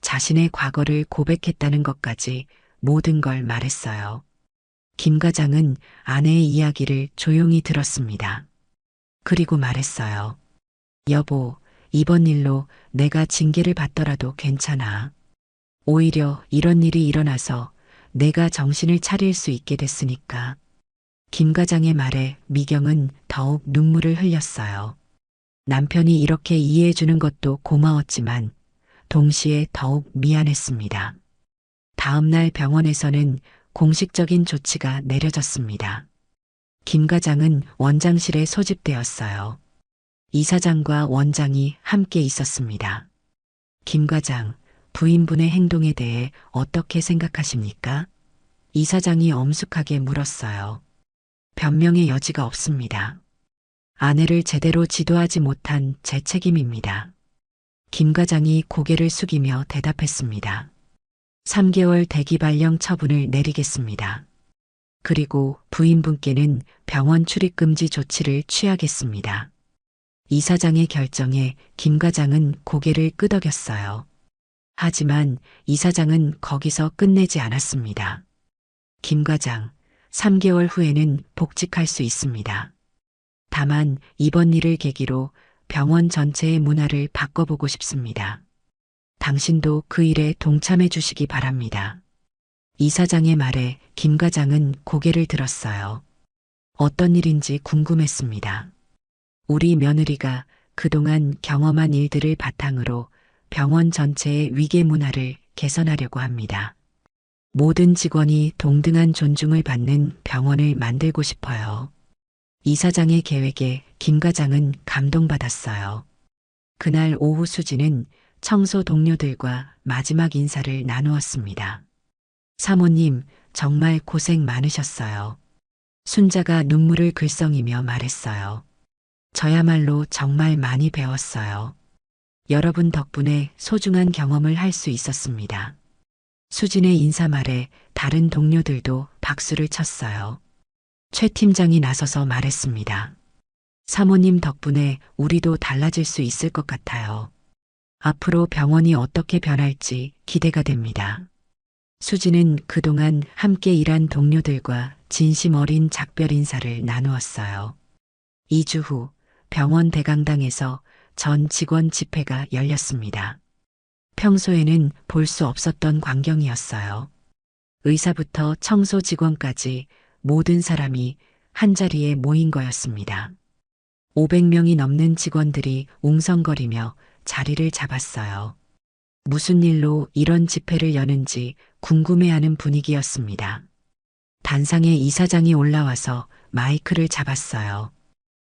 자신의 과거를 고백했다는 것까지 모든 걸 말했어요. 김 과장은 아내의 이야기를 조용히 들었습니다. 그리고 말했어요. 여보, 이번 일로 내가 징계를 받더라도 괜찮아. 오히려 이런 일이 일어나서 내가 정신을 차릴 수 있게 됐으니까. 김 과장의 말에 미경은 더욱 눈물을 흘렸어요. 남편이 이렇게 이해해 주는 것도 고마웠지만 동시에 더욱 미안했습니다. 다음 날 병원에서는 공식적인 조치가 내려졌습니다. 김 과장은 원장실에 소집되었어요. 이사장과 원장이 함께 있었습니다. 김 과장, 부인분의 행동에 대해 어떻게 생각하십니까? 이사장이 엄숙하게 물었어요. 변명의 여지가 없습니다. 아내를 제대로 지도하지 못한 제 책임입니다. 김 과장이 고개를 숙이며 대답했습니다. 3개월 대기 발령 처분을 내리겠습니다. 그리고 부인분께는 병원 출입 금지 조치를 취하겠습니다. 이사장의 결정에 김 과장은 고개를 끄덕였어요. 하지만 이사장은 거기서 끝내지 않았습니다. 김 과장, 3개월 후에는 복직할 수 있습니다. 다만 이번 일을 계기로 병원 전체의 문화를 바꿔보고 싶습니다. 당신도 그 일에 동참해 주시기 바랍니다. 이사장의 말에 김 과장은 고개를 들었어요. 어떤 일인지 궁금했습니다. 우리 며느리가 그동안 경험한 일들을 바탕으로 병원 전체의 위계 문화를 개선하려고 합니다. 모든 직원이 동등한 존중을 받는 병원을 만들고 싶어요. 이사장의 계획에 김 과장은 감동받았어요. 그날 오후 수지는 청소 동료들과 마지막 인사를 나누었습니다. 사모님, 정말 고생 많으셨어요. 순자가 눈물을 글썽이며 말했어요. 저야말로 정말 많이 배웠어요. 여러분 덕분에 소중한 경험을 할 수 있었습니다. 수진의 인사말에 다른 동료들도 박수를 쳤어요. 최 팀장이 나서서 말했습니다. 사모님 덕분에 우리도 달라질 수 있을 것 같아요. 앞으로 병원이 어떻게 변할지 기대가 됩니다. 수진은 그동안 함께 일한 동료들과 진심 어린 작별 인사를 나누었어요. 2주 후 병원 대강당에서 전 직원 집회가 열렸습니다. 평소에는 볼 수 없었던 광경이었어요. 의사부터 청소 직원까지 모든 사람이 한자리에 모인 거였습니다. 500명이 넘는 직원들이 웅성거리며 자리를 잡았어요. 무슨 일로 이런 집회를 여는지 궁금해하는 분위기였습니다. 단상에 이사장이 올라와서 마이크를 잡았어요.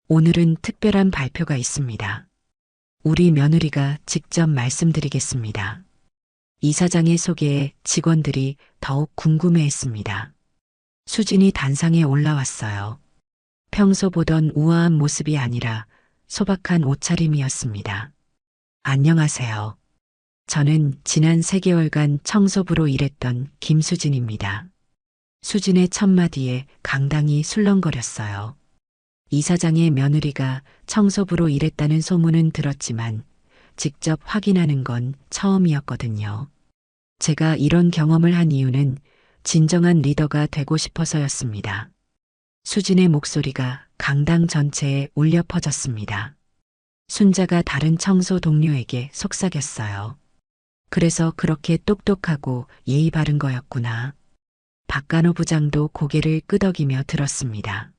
오늘은 특별한 발표가 있습니다. 우리 며느리가 직접 말씀드리겠습니다. 이사장의 소개에 직원들이 더욱 궁금해했습니다. 수진이 단상에 올라왔어요. 평소 보던 우아한 모습이 아니라 소박한 옷차림이었습니다. 안녕하세요. 저는 지난 3개월간 청소부로 일했던 김수진입니다. 수진의 첫마디에 강당이 술렁거렸어요. 이사장의 며느리가 청소부로 일했다는 소문은 들었지만 직접 확인하는 건 처음이었거든요. 제가 이런 경험을 한 이유는 진정한 리더가 되고 싶어서였습니다. 수진의 목소리가 강당 전체에 울려 퍼졌습니다. 순자가 다른 청소 동료에게 속삭였어요. 그래서 그렇게 똑똑하고 예의 바른 거였구나. 박간호 부장도 고개를 끄덕이며 들었습니다.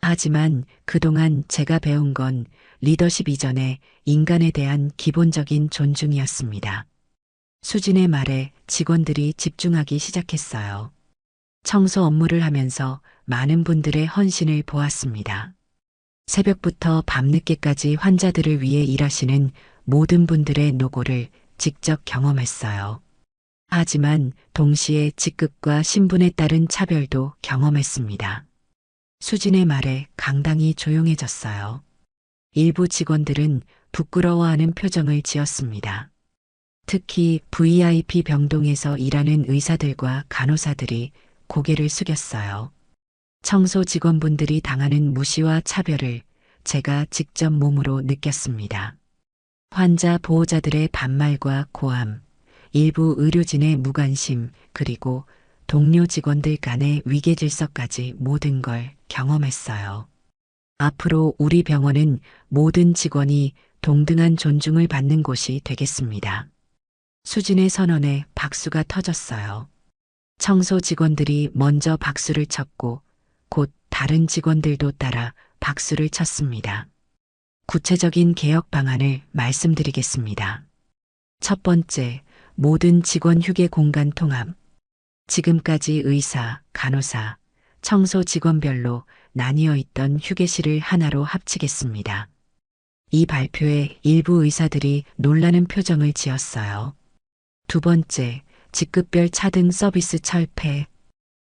하지만 그동안 제가 배운 건 리더십 이전에 인간에 대한 기본적인 존중이었습니다. 수진의 말에 직원들이 집중하기 시작했어요. 청소 업무를 하면서 많은 분들의 헌신을 보았습니다. 새벽부터 밤늦게까지 환자들을 위해 일하시는 모든 분들의 노고를 직접 경험했어요. 하지만 동시에 직급과 신분에 따른 차별도 경험했습니다. 수진의 말에 강당이 조용해졌어요. 일부 직원들은 부끄러워하는 표정을 지었습니다. 특히 VIP 병동에서 일하는 의사들과 간호사들이 고개를 숙였어요. 청소 직원분들이 당하는 무시와 차별을 제가 직접 몸으로 느꼈습니다. 환자 보호자들의 반말과 고함, 일부 의료진의 무관심, 그리고 동료 직원들 간의 위계 질서까지 모든 걸 경험했어요. 앞으로 우리 병원은 모든 직원이 동등한 존중을 받는 곳이 되겠습니다. 수진의 선언에 박수가 터졌어요. 청소 직원들이 먼저 박수를 쳤고 곧 다른 직원들도 따라 박수를 쳤습니다. 구체적인 개혁 방안을 말씀드리겠습니다. 첫 번째, 모든 직원 휴게 공간 통합. 지금까지 의사, 간호사, 청소 직원별로 나뉘어 있던 휴게실을 하나로 합치겠습니다. 이 발표에 일부 의사들이 놀라는 표정을 지었어요. 두 번째, 직급별 차등 서비스 철폐.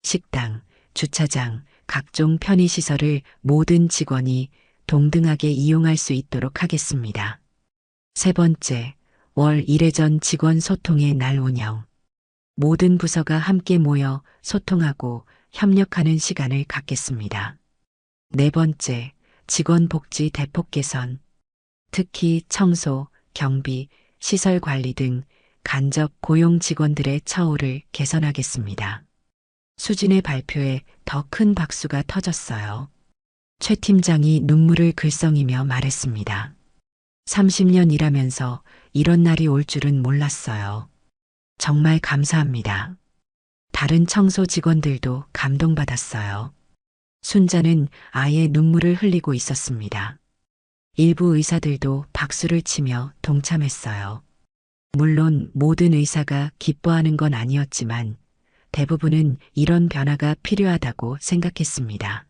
식당, 주차장, 각종 편의시설을 모든 직원이 동등하게 이용할 수 있도록 하겠습니다. 세 번째, 월 1회 전 직원 소통의 날 운영. 모든 부서가 함께 모여 소통하고 협력하는 시간을 갖겠습니다. 네 번째, 직원 복지 대폭 개선. 특히 청소, 경비, 시설 관리 등 간접 고용 직원들의 처우를 개선하겠습니다. 수진의 발표에 더 큰 박수가 터졌어요. 최 팀장이 눈물을 글썽이며 말했습니다. 30년 일하면서 이런 날이 올 줄은 몰랐어요. 정말 감사합니다. 다른 청소 직원들도 감동받았어요. 순자는 아예 눈물을 흘리고 있었습니다. 일부 의사들도 박수를 치며 동참했어요. 물론 모든 의사가 기뻐하는 건 아니었지만 대부분은 이런 변화가 필요하다고 생각했습니다.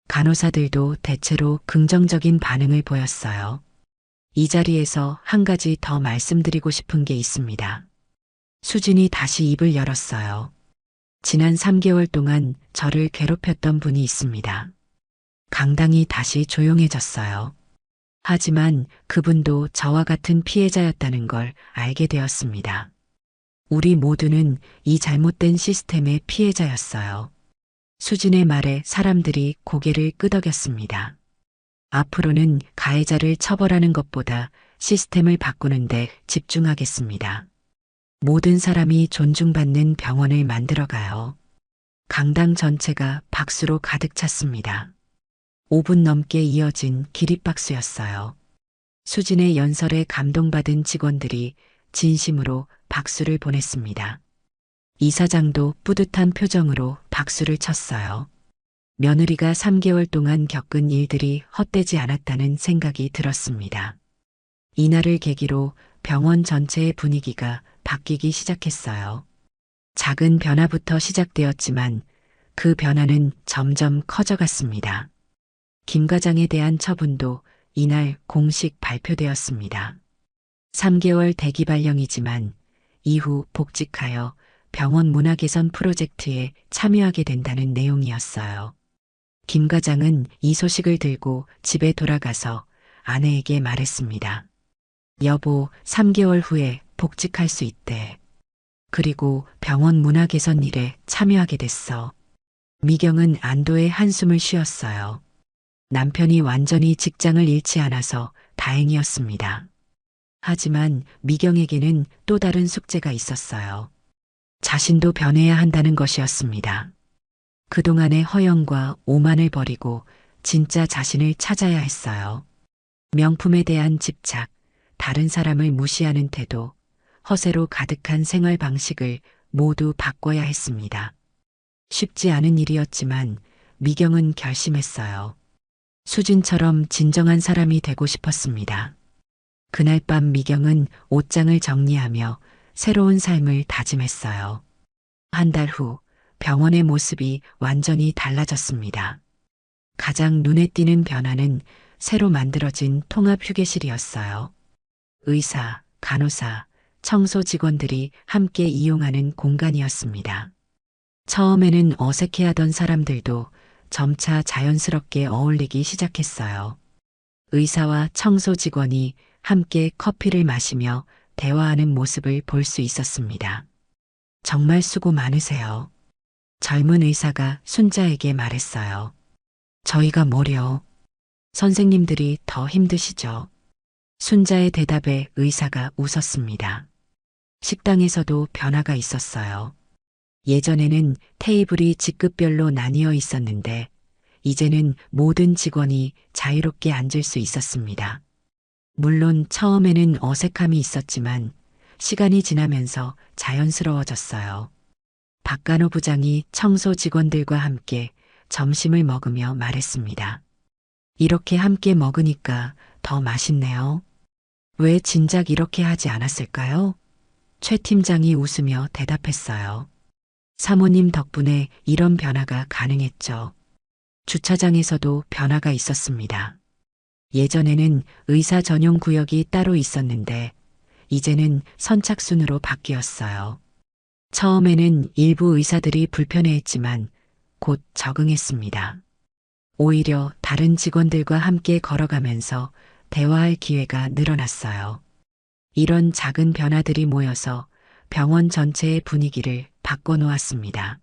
간호사들도 대체로 긍정적인 반응을 보였어요. 이 자리에서 한 가지 더 말씀드리고 싶은 게 있습니다. 수진이 다시 입을 열었어요. 지난 3개월 동안 저를 괴롭혔던 분이 있습니다. 강당이 다시 조용해졌어요. 하지만 그분도 저와 같은 피해자였다는 걸 알게 되었습니다. 우리 모두는 이 잘못된 시스템의 피해자였어요. 수진의 말에 사람들이 고개를 끄덕였습니다. 앞으로는 가해자를 처벌하는 것보다 시스템을 바꾸는데 집중하겠습니다. 모든 사람이 존중받는 병원을 만들어가요. 강당 전체가 박수로 가득 찼습니다. 5분 넘게 이어진 기립박수였어요. 수진의 연설에 감동받은 직원들이 진심으로 박수를 보냈습니다. 이사장도 뿌듯한 표정으로 박수를 쳤어요. 며느리가 3개월 동안 겪은 일들이 헛되지 않았다는 생각이 들었습니다. 이날을 계기로 병원 전체의 분위기가 바뀌기 시작했어요. 작은 변화부터 시작되었지만 그 변화는 점점 커져갔습니다. 김 과장에 대한 처분도 이날 공식 발표되었습니다. 3개월 대기 발령이지만 이후 복직하여 병원 문화 개선 프로젝트에 참여하게 된다는 내용이었어요. 김 과장은 이 소식을 들고 집에 돌아가서 아내에게 말했습니다. 여보, 3개월 후에 복직할 수 있대. 그리고 병원 문화 개선 일에 참여하게 됐어. 미경은 안도의 한숨을 쉬었어요. 남편이 완전히 직장을 잃지 않아서 다행이었습니다. 하지만 미경에게는 또 다른 숙제가 있었어요. 자신도 변해야 한다는 것이었습니다. 그동안의 허영과 오만을 버리고 진짜 자신을 찾아야 했어요. 명품에 대한 집착, 다른 사람을 무시하는 태도, 허세로 가득한 생활 방식을 모두 바꿔야 했습니다. 쉽지 않은 일이었지만 미경은 결심했어요. 수진처럼 진정한 사람이 되고 싶었습니다. 그날 밤 미경은 옷장을 정리하며 새로운 삶을 다짐했어요. 한 달 후 병원의 모습이 완전히 달라졌습니다. 가장 눈에 띄는 변화는 새로 만들어진 통합휴게실이었어요. 의사, 간호사, 청소 직원들이 함께 이용하는 공간이었습니다. 처음에는 어색해하던 사람들도 점차 자연스럽게 어울리기 시작했어요. 의사와 청소 직원이 함께 커피를 마시며 대화하는 모습을 볼 수 있었습니다. 정말 수고 많으세요. 젊은 의사가 순자에게 말했어요. 저희가 뭐려? 선생님들이 더 힘드시죠. 순자의 대답에 의사가 웃었습니다. 식당에서도 변화가 있었어요. 예전에는 테이블이 직급별로 나뉘어 있었는데 이제는 모든 직원이 자유롭게 앉을 수 있었습니다. 물론 처음에는 어색함이 있었지만 시간이 지나면서 자연스러워졌어요. 박간호 부장이 청소 직원들과 함께 점심을 먹으며 말했습니다. 이렇게 함께 먹으니까 더 맛있네요. 왜 진작 이렇게 하지 않았을까요? 최 팀장이 웃으며 대답했어요. 사모님 덕분에 이런 변화가 가능했죠. 주차장에서도 변화가 있었습니다. 예전에는 의사 전용 구역이 따로 있었는데 이제는 선착순으로 바뀌었어요. 처음에는 일부 의사들이 불편해했지만 곧 적응했습니다. 오히려 다른 직원들과 함께 걸어가면서 대화할 기회가 늘어났어요. 이런 작은 변화들이 모여서 병원 전체의 분위기를 바꿔놓았습니다.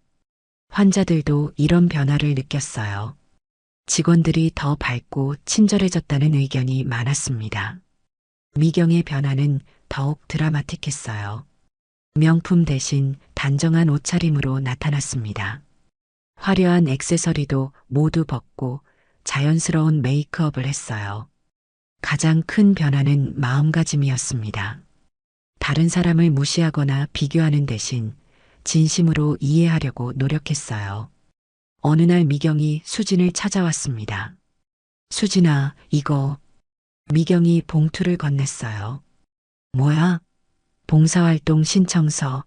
환자들도 이런 변화를 느꼈어요. 직원들이 더 밝고 친절해졌다는 의견이 많았습니다. 미경의 변화는 더욱 드라마틱했어요. 명품 대신 단정한 옷차림으로 나타났습니다. 화려한 액세서리도 모두 벗고 자연스러운 메이크업을 했어요. 가장 큰 변화는 마음가짐이었습니다. 다른 사람을 무시하거나 비교하는 대신 진심으로 이해하려고 노력했어요. 어느 날 미경이 수진을 찾아왔습니다. 수진아, 이거. 미경이 봉투를 건넸어요. 뭐야? 봉사활동 신청서.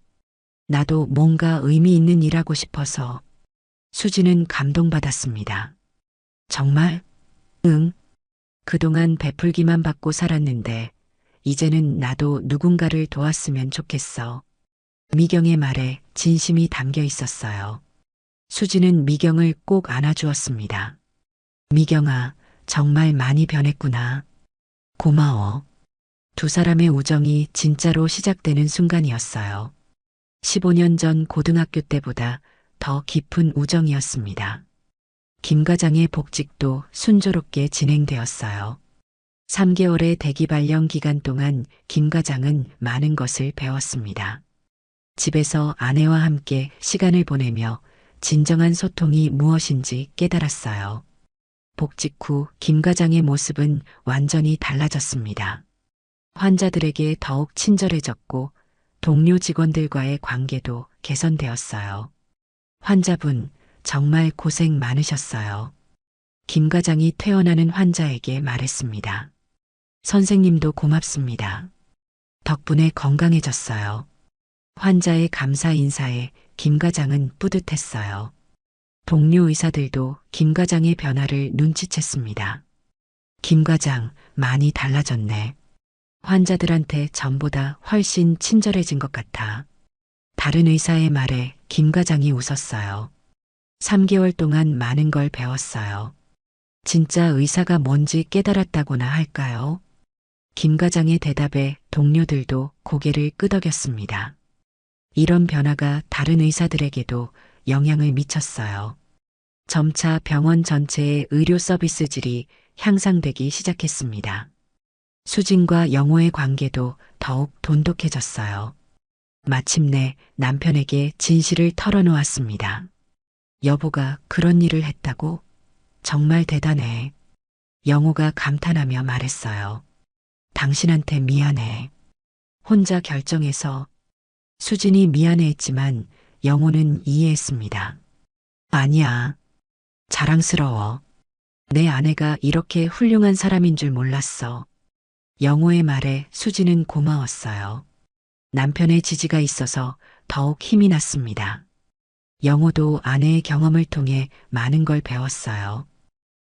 나도 뭔가 의미 있는 일 하고 싶어서. 수진은 감동받았습니다. 정말? 응. 그동안 베풀기만 받고 살았는데 이제는 나도 누군가를 도왔으면 좋겠어. 미경의 말에 진심이 담겨 있었어요. 수진은 미경을 꼭 안아주었습니다. 미경아, 정말 많이 변했구나. 고마워. 두 사람의 우정이 진짜로 시작되는 순간이었어요. 15년 전 고등학교 때보다 더 깊은 우정이었습니다. 김 과장의 복직도 순조롭게 진행되었어요. 3개월의 대기 발령 기간 동안 김 과장은 많은 것을 배웠습니다. 집에서 아내와 함께 시간을 보내며 진정한 소통이 무엇인지 깨달았어요. 복직 후 김 과장의 모습은 완전히 달라졌습니다. 환자들에게 더욱 친절해졌고 동료 직원들과의 관계도 개선되었어요. 환자분, 정말 고생 많으셨어요. 김 과장이 퇴원하는 환자에게 말했습니다. 선생님도 고맙습니다. 덕분에 건강해졌어요. 환자의 감사 인사에 김 과장은 뿌듯했어요. 동료 의사들도 김 과장의 변화를 눈치챘습니다. 김 과장, 많이 달라졌네. 환자들한테 전보다 훨씬 친절해진 것 같아. 다른 의사의 말에 김 과장이 웃었어요. 3개월 동안 많은 걸 배웠어요. 진짜 의사가 뭔지 깨달았다고나 할까요? 김 과장의 대답에 동료들도 고개를 끄덕였습니다. 이런 변화가 다른 의사들에게도 영향을 미쳤어요. 점차 병원 전체의 의료 서비스 질이 향상되기 시작했습니다. 수진과 영호의 관계도 더욱 돈독해졌어요. 마침내 남편에게 진실을 털어놓았습니다. 여보가 그런 일을 했다고? 정말 대단해. 영호가 감탄하며 말했어요. 당신한테 미안해. 혼자 결정해서. 수진이 미안해했지만 영호는 이해했습니다. 아니야. 자랑스러워. 내 아내가 이렇게 훌륭한 사람인 줄 몰랐어. 영호의 말에 수진은 고마웠어요. 남편의 지지가 있어서 더욱 힘이 났습니다. 영호도 아내의 경험을 통해 많은 걸 배웠어요.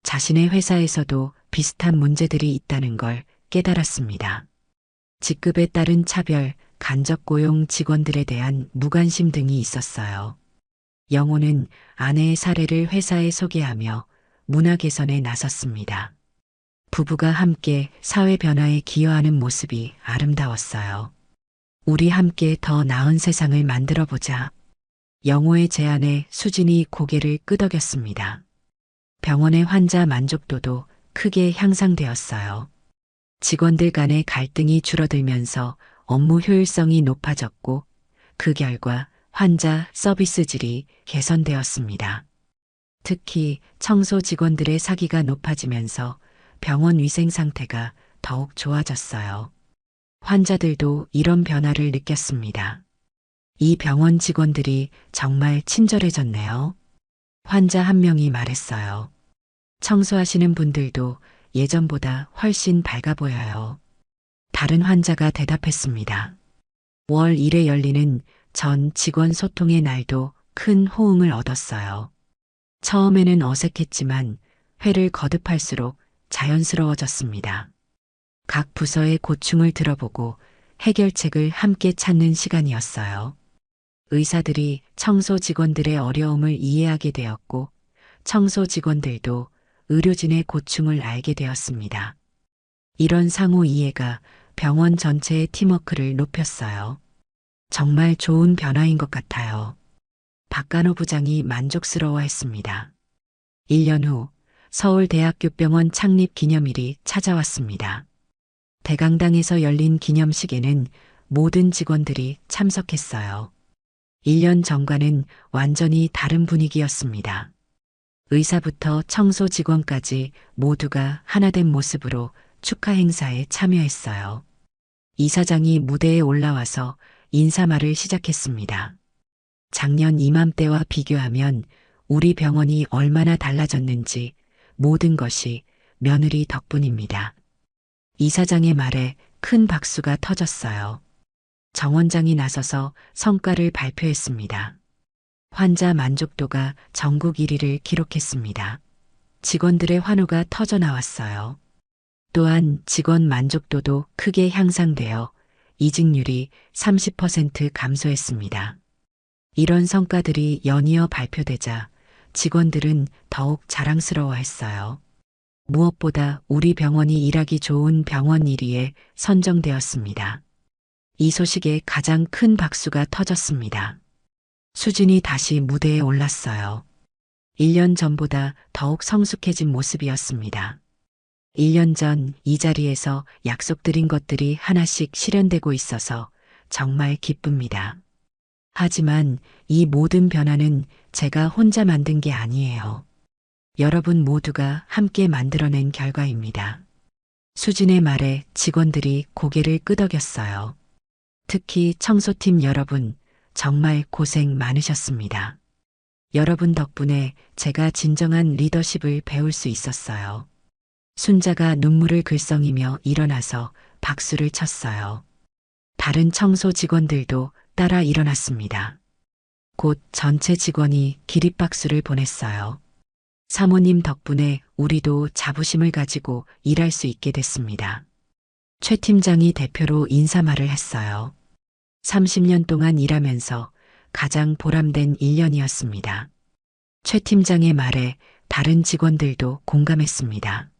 자신의 회사에서도 비슷한 문제들이 있다는 걸 깨달았습니다. 직급에 따른 차별, 간접 고용 직원들에 대한 무관심 등이 있었어요. 영호는 아내의 사례를 회사에 소개하며 문화 개선에 나섰습니다. 부부가 함께 사회 변화에 기여하는 모습이 아름다웠어요. 우리 함께 더 나은 세상을 만들어 보자. 영호의 제안에 수진이 고개를 끄덕였습니다. 병원의 환자 만족도도 크게 향상되었어요. 직원들 간의 갈등이 줄어들면서 업무 효율성이 높아졌고 그 결과 환자 서비스 질이 개선되었습니다. 특히 청소 직원들의 사기가 높아지면서 병원 위생 상태가 더욱 좋아졌어요. 환자들도 이런 변화를 느꼈습니다. 이 병원 직원들이 정말 친절해졌네요. 환자 한 명이 말했어요. 청소하시는 분들도 예전보다 훨씬 밝아 보여요. 다른 환자가 대답했습니다. 월 1회 열리는 전 직원 소통의 날도 큰 호응을 얻었어요. 처음에는 어색했지만 회를 거듭할수록 자연스러워졌습니다. 각 부서의 고충을 들어보고 해결책을 함께 찾는 시간이었어요. 의사들이 청소 직원들의 어려움을 이해하게 되었고 청소 직원들도 의료진의 고충을 알게 되었습니다. 이런 상호 이해가 병원 전체의 팀워크를 높였어요. 정말 좋은 변화인 것 같아요. 박간호 부장이 만족스러워했습니다. 1년 후 서울대학교병원 창립 기념일이 찾아왔습니다. 대강당에서 열린 기념식에는 모든 직원들이 참석했어요. 1년 전과는 완전히 다른 분위기였습니다. 의사부터 청소 직원까지 모두가 하나된 모습으로 축하 행사에 참여했어요. 이사장이 무대에 올라와서 인사말을 시작했습니다. 작년 이맘때와 비교하면 우리 병원이 얼마나 달라졌는지 모든 것이 며느리 덕분입니다. 이사장의 말에 큰 박수가 터졌어요. 정 원장이 나서서 성과를 발표했습니다. 환자 만족도가 전국 1위를 기록했습니다. 직원들의 환호가 터져 나왔어요. 또한 직원 만족도도 크게 향상되어 이직률이 30% 감소했습니다. 이런 성과들이 연이어 발표되자 직원들은 더욱 자랑스러워했어요. 무엇보다 우리 병원이 일하기 좋은 병원 1위에 선정되었습니다. 이 소식에 가장 큰 박수가 터졌습니다. 수진이 다시 무대에 올랐어요. 1년 전보다 더욱 성숙해진 모습이었습니다. 1년 전 이 자리에서 약속드린 것들이 하나씩 실현되고 있어서 정말 기쁩니다. 하지만 이 모든 변화는 제가 혼자 만든 게 아니에요. 여러분 모두가 함께 만들어낸 결과입니다. 수진의 말에 직원들이 고개를 끄덕였어요. 특히 청소팀 여러분, 정말 고생 많으셨습니다. 여러분 덕분에 제가 진정한 리더십을 배울 수 있었어요. 순자가 눈물을 글썽이며 일어나서 박수를 쳤어요. 다른 청소 직원들도 따라 일어났습니다. 곧 전체 직원이 기립박수를 보냈어요. 사모님 덕분에 우리도 자부심을 가지고 일할 수 있게 됐습니다. 최 팀장이 대표로 인사말을 했어요. 30년 동안 일하면서 가장 보람된 1년이었습니다. 최 팀장의 말에 다른 직원들도 공감했습니다.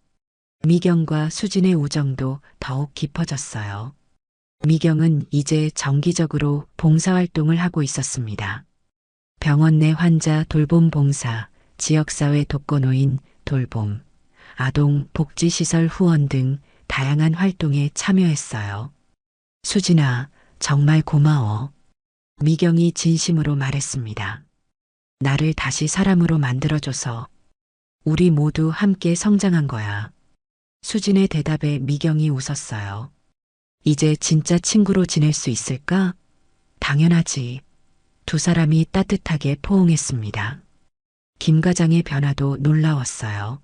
미경과 수진의 우정도 더욱 깊어졌어요. 미경은 이제 정기적으로 봉사활동을 하고 있었습니다. 병원 내 환자 돌봄 봉사, 지역사회 독거노인 돌봄, 아동 복지시설 후원 등 다양한 활동에 참여했어요. 수진아, 정말 고마워. 미경이 진심으로 말했습니다. 나를 다시 사람으로 만들어줘서 우리 모두 함께 성장한 거야. 수진의 대답에 미경이 웃었어요. 이제 진짜 친구로 지낼 수 있을까? 당연하지. 두 사람이 따뜻하게 포옹했습니다. 김 과장의 변화도 놀라웠어요.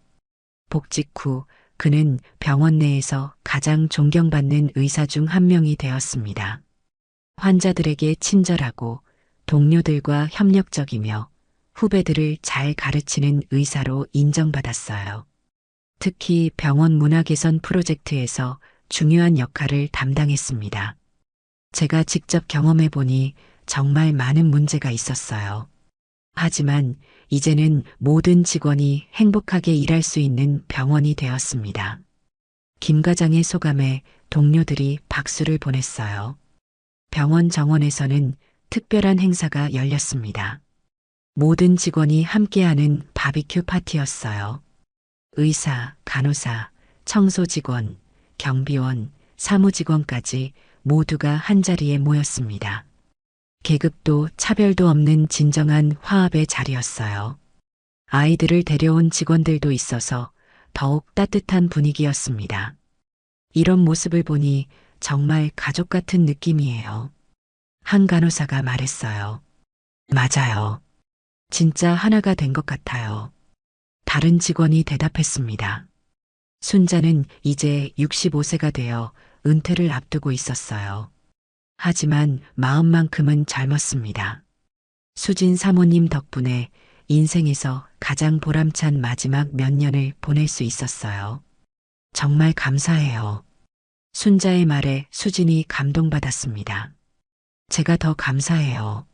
복직 후 그는 병원 내에서 가장 존경받는 의사 중 한 명이 되었습니다. 환자들에게 친절하고 동료들과 협력적이며 후배들을 잘 가르치는 의사로 인정받았어요. 특히 병원 문화 개선 프로젝트에서 중요한 역할을 담당했습니다. 제가 직접 경험해 보니 정말 많은 문제가 있었어요. 하지만 이제는 모든 직원이 행복하게 일할 수 있는 병원이 되었습니다. 김 과장의 소감에 동료들이 박수를 보냈어요. 병원 정원에서는 특별한 행사가 열렸습니다. 모든 직원이 함께하는 바비큐 파티였어요. 의사, 간호사, 청소 직원, 경비원, 사무직원까지 모두가 한자리에 모였습니다. 계급도 차별도 없는 진정한 화합의 자리였어요. 아이들을 데려온 직원들도 있어서 더욱 따뜻한 분위기였습니다. 이런 모습을 보니 정말 가족 같은 느낌이에요. 한 간호사가 말했어요. 맞아요. 진짜 하나가 된 것 같아요. 다른 직원이 대답했습니다. 순자는 이제 65세가 되어 은퇴를 앞두고 있었어요. 하지만 마음만큼은 젊었습니다. 수진 사모님 덕분에 인생에서 가장 보람찬 마지막 몇 년을 보낼 수 있었어요. 정말 감사해요. 순자의 말에 수진이 감동받았습니다. 제가 더 감사해요.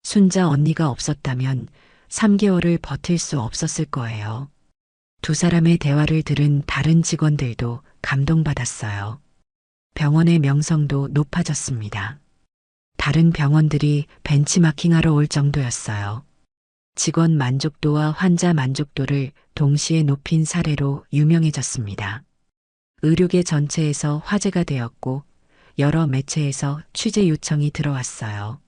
순자 언니가 없었다면 3개월을 버틸 수 없었을 거예요. 두 사람의 대화를 들은 다른 직원들도 감동받았어요. 병원의 명성도 높아졌습니다. 다른 병원들이 벤치마킹하러 올 정도였어요. 직원 만족도와 환자 만족도를 동시에 높인 사례로 유명해졌습니다. 의료계 전체에서 화제가 되었고 여러 매체에서 취재 요청이 들어왔어요.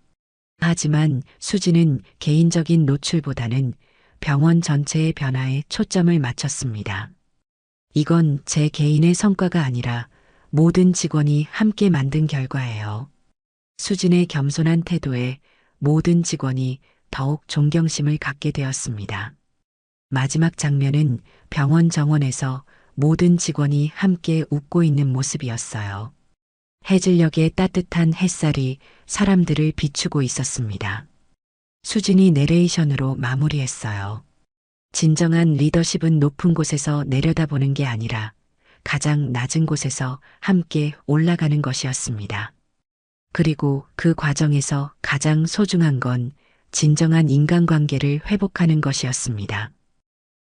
하지만 수지는 개인적인 노출보다는 병원 전체의 변화에 초점을 맞췄습니다. 이건 제 개인의 성과가 아니라 모든 직원이 함께 만든 결과예요. 수진의 겸손한 태도에 모든 직원이 더욱 존경심을 갖게 되었습니다. 마지막 장면은 병원 정원에서 모든 직원이 함께 웃고 있는 모습이었어요. 해질녘의 따뜻한 햇살이 사람들을 비추고 있었습니다. 수진이 내레이션으로 마무리했어요. 진정한 리더십은 높은 곳에서 내려다보는 게 아니라 가장 낮은 곳에서 함께 올라가는 것이었습니다. 그리고 그 과정에서 가장 소중한 건 진정한 인간관계를 회복하는 것이었습니다.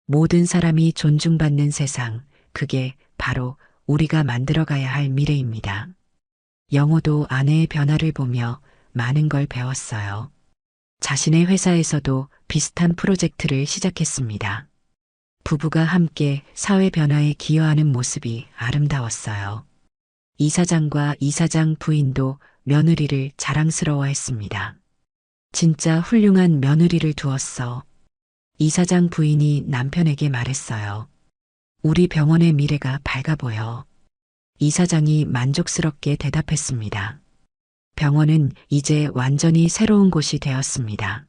모든 사람이 존중받는 세상, 그게 바로 우리가 만들어가야 할 미래입니다. 영호도 아내의 변화를 보며 많은 걸 배웠어요. 자신의 회사에서도 비슷한 프로젝트를 시작했습니다. 부부가 함께 사회 변화에 기여하는 모습이 아름다웠어요. 이사장과 이사장 부인도 며느리를 자랑스러워했습니다. 진짜 훌륭한 며느리를 두었어. 이사장 부인이 남편에게 말했어요. 우리 병원의 미래가 밝아 보여. 이사장이 만족스럽게 대답했습니다. 병원은 이제 완전히 새로운 곳이 되었습니다.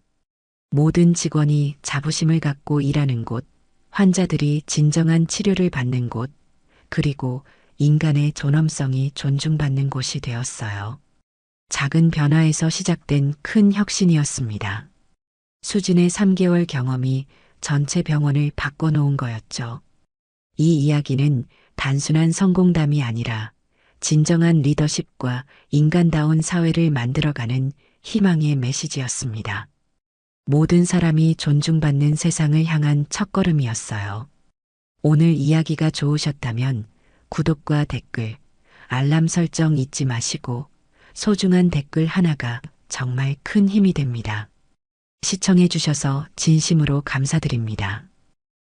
모든 직원이 자부심을 갖고 일하는 곳, 환자들이 진정한 치료를 받는 곳, 그리고 인간의 존엄성이 존중받는 곳이 되었어요. 작은 변화에서 시작된 큰 혁신이었습니다. 수진의 3개월 경험이 전체 병원을 바꿔놓은 거였죠. 이 이야기는 단순한 성공담이 아니라 진정한 리더십과 인간다운 사회를 만들어가는 희망의 메시지였습니다. 모든 사람이 존중받는 세상을 향한 첫걸음이었어요. 오늘 이야기가 좋으셨다면 구독과 댓글, 알람 설정 잊지 마시고 소중한 댓글 하나가 정말 큰 힘이 됩니다. 시청해 주셔서 진심으로 감사드립니다.